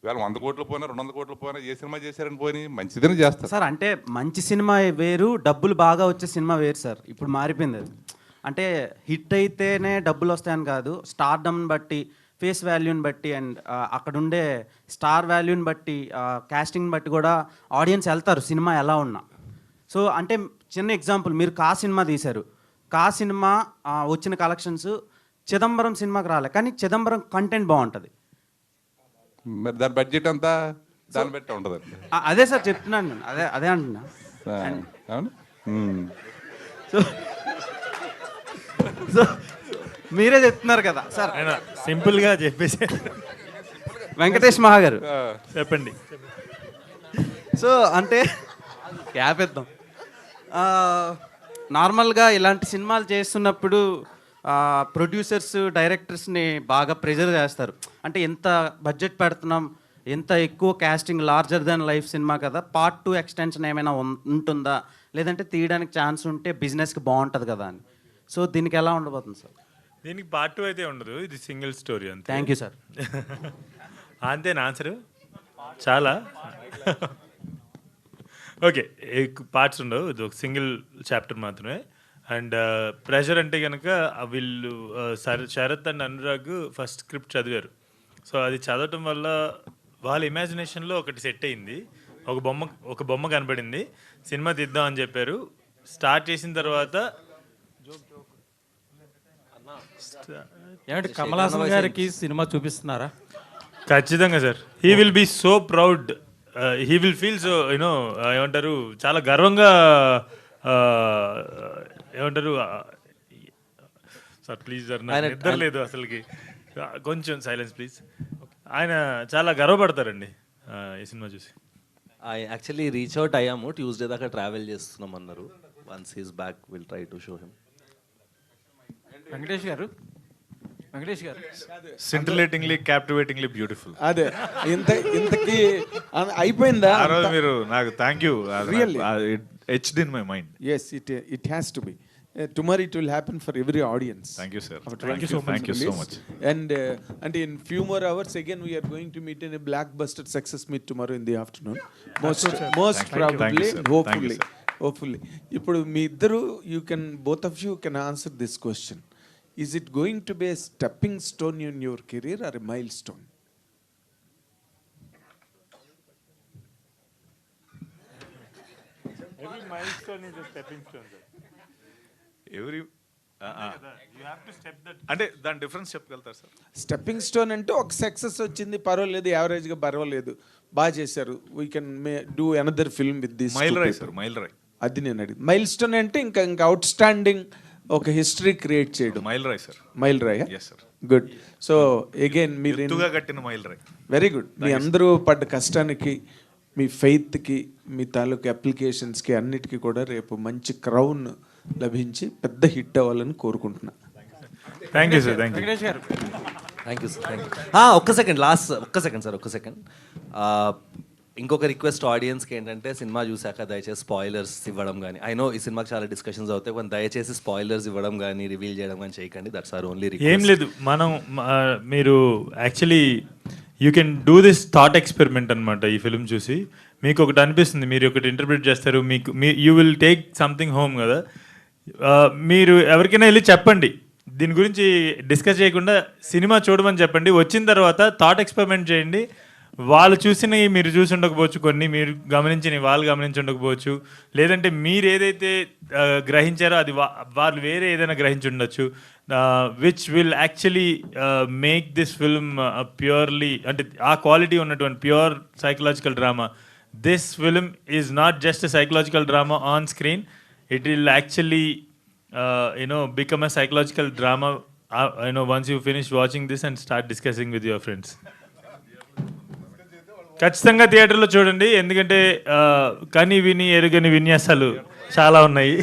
వేళ 100 కోట్లు పోయినా 200 కోట్లు పోయినా ఏ సినిమా చేశారని పోయి మంచిదని చేస్తారు సార్. అంటే మంచి సినిమా వేరు, డబ్బులు బాగా వచ్చే సినిమా వేరు సార్. ఇప్పుడు మారిపోయింది అది. అంటే హిట్ అయితేనే డబ్బులు వస్తాయని కాదు, స్టార్డమ్ని బట్టి, ఫేస్ వాల్యూని బట్టి, అండ్ అక్కడ ఉండే స్టార్ వాల్యూని బట్టి, కాస్టింగ్ని బట్టి కూడా ఆడియన్స్ వెళ్తారు సినిమా ఎలా ఉన్నా. సో అంటే చిన్న ఎగ్జాంపుల్, మీరు కా సినిమా తీశారు, కా సినిమా వచ్చిన కలెక్షన్స్ చిదంబరం సినిమాకి రాలే, కానీ చిదంబరం కంటెంట్ బాగుంటుంది. మరి దాని బడ్జెట్ అంతా దాన్ని బట్టి ఉంటుంది. అదే సార్ చెప్తున్నాను నేను, అదే అంటున్నా. అవును. సో సో మీరే చెప్తున్నారు కదా సార్, సింపుల్గా చెప్పేసి వెంకటేష్ మహా గారు చెప్పండి. సో అంటే క్యాప్ ఇద్దాం. నార్మల్గా ఇలాంటి సినిమాలు చేస్తున్నప్పుడు ప్రొడ్యూసర్స్ డైరెక్టర్స్ని బాగా ప్రెజర్ చేస్తారు. అంటే ఎంత బడ్జెట్ పెడుతున్నాం, ఎంత ఎక్కువ casting, larger than life cinema కదా, పార్ట్ 2 ఎక్స్టెన్షన్ ఏమైనా ఉంటుందా, లేదంటే తీయడానికి ఛాన్స్ ఉంటే బిజినెస్కి బాగుంటుంది కదా అని. సో దీనికి ఎలా ఉండబోతుంది సార్? దీనికి పార్ట్ 2 అయితే ఉండదు, ఇది సింగిల్ స్టోరీ అంతే. Thank you sir. అంతేనా ఆన్సర్? చాలా ఓకే, పార్ట్స్ ఉండవు, ఇది ఒక సింగిల్ చాప్టర్ మాత్రమే. అండ్ ప్రెషర్ అంటే కనుక వీళ్ళు Sharath and Anurag first script చదివారు. సో అది చదవటం వల్ల వాళ్ళ ఇమాజినేషన్లో ఒకటి సెట్ అయింది, ఒక బొమ్మ కనబడింది, సినిమా తీద్దాం అని చెప్పారు. స్టార్ట్ చేసిన తర్వాత ఏమంటే కమల్ హాసన్ గారికి సినిమా చూపిస్తున్నారా? ఖచ్చితంగా sir. He will be so proud, he will feel so you know ఏమంటారు, చాలా గర్వంగా, ఏమంటారు సార్, ప్లీజ్ సార్, నాకు నిద్ర లేదు అసలుకి, కొంచెం సైలెన్స్ ప్లీజ్. ఆయన చాలా గర్వపడతారండి ఈ సినిమా చూసి. యాక్చువల్లీ రీచ్ అవుట్ అయ్యాము, ట్యూస్డే దాకా ట్రావెల్ చేస్తున్నాం అన్నారు. Once he's back will try to show him. Venkatesh గారు సింటిలేటింగ్లీ క్యాప్టివేటింగ్లీ బ్యూటిఫుల్. అదే ఇంతకి అయిపోయిందా? మీరు నాకు thank you, Really? etched in my mind. Yes, it has to be. Tomorrow it will happen for every audience. Thank you, sir. Thank you so much. Thank you so much. And in few more hours again we are going to meet in a blockbuster success meet tomorrow in the afternoon. Most probably, hopefully. ఇప్పుడు మీ ఇద్దరు both of you can answer this question. Is it going to be a stepping stone in your career or a milestone? Every milestone is a stepping stone, sir. అంటే దాని difference చెప్పగలుగుతారు sir? Stepping stone అంటే ఒక success వచ్చింది, పర్వాలేదు, యావరేజ్గా పర్వాలేదు, బాగా చేశారు, we can do another film with this. Mile రాయ్ సార్, మైల్ రాయ్. అది నేను అడిగింది. మైల్ స్టోన్ అంటే ఇంకా అవుట్ స్టాండింగ్ ఒక హిస్టరీ క్రియేట్ చేయడం. మైల్ రాయ్ సార్. మైల్ రాయ్. Yes sir. Good. So again మీరు కట్టిన మైల్ రాయ్. Very good. మీ అందరూ పడ్డ కష్టానికి, మీ ఫెయిత్కి, మీ తాలూకు అప్లికేషన్స్కి అన్నిటికీ కూడా రేపు మంచి క్రౌన్ లభించి పెద్ద హిట్ అవ్వాలని కోరుకుంటున్నా. Thank you sir. Thank you. Thank you sir. Thank you. ఒక్క సెకండ్ సార్. ఇంకొక రిక్వెస్ట్ ఆడియన్స్కి ఏంటంటే, సినిమా చూశాక దయచేసి స్పాయిలర్స్ ఇవ్వడం కానీ, ఐ నో ఈ సినిమాకి చాలా డిస్కషన్స్ అవుతాయి, కానీ దయచేసి స్పాయిలర్స్ ఇవ్వడం కానీ, రివీల్ చేయడం కానీ చేయకండి. That's our only request. ఏం లేదు, మనం మీరు actually you can do this thought experiment అనమాట. ఈ ఫిల్మ్ చూసి మీకు ఒకటి అనిపిస్తుంది, మీరు ఒకటి ఇంటర్ప్రిట్ చేస్తారు, you will take something home కదా. మీరు ఎవరికైనా వెళ్ళి చెప్పండి, దీని గురించి డిస్కస్ చేయకుండా సినిమా చూడమని చెప్పండి. వచ్చిన తర్వాత థాట్ ఎక్స్పెరిమెంట్ చేయండి. వాళ్ళు చూసినవి మీరు చూసి ఉండకపోవచ్చు, కొన్ని మీరు గమనించినవి వాళ్ళు గమనించి ఉండకపోవచ్చు, లేదంటే మీరు ఏదైతే గ్రహించారో అది వాళ్ళు వేరే ఏదైనా గ్రహించి ఉండొచ్చు. Which will actually make this film purely, అంటే ఆ క్వాలిటీ ఉన్నటువంటి pure psychological drama. This film is not just a psychological drama on screen, it will actually become a psychological drama once you finish watching this and start discussing with your friends. ఖచ్చితంగా థియేటర్లో చూడండి, ఎందుకంటే కని విని ఎరుగని విన్యాసాలు చాలా ఉన్నాయి.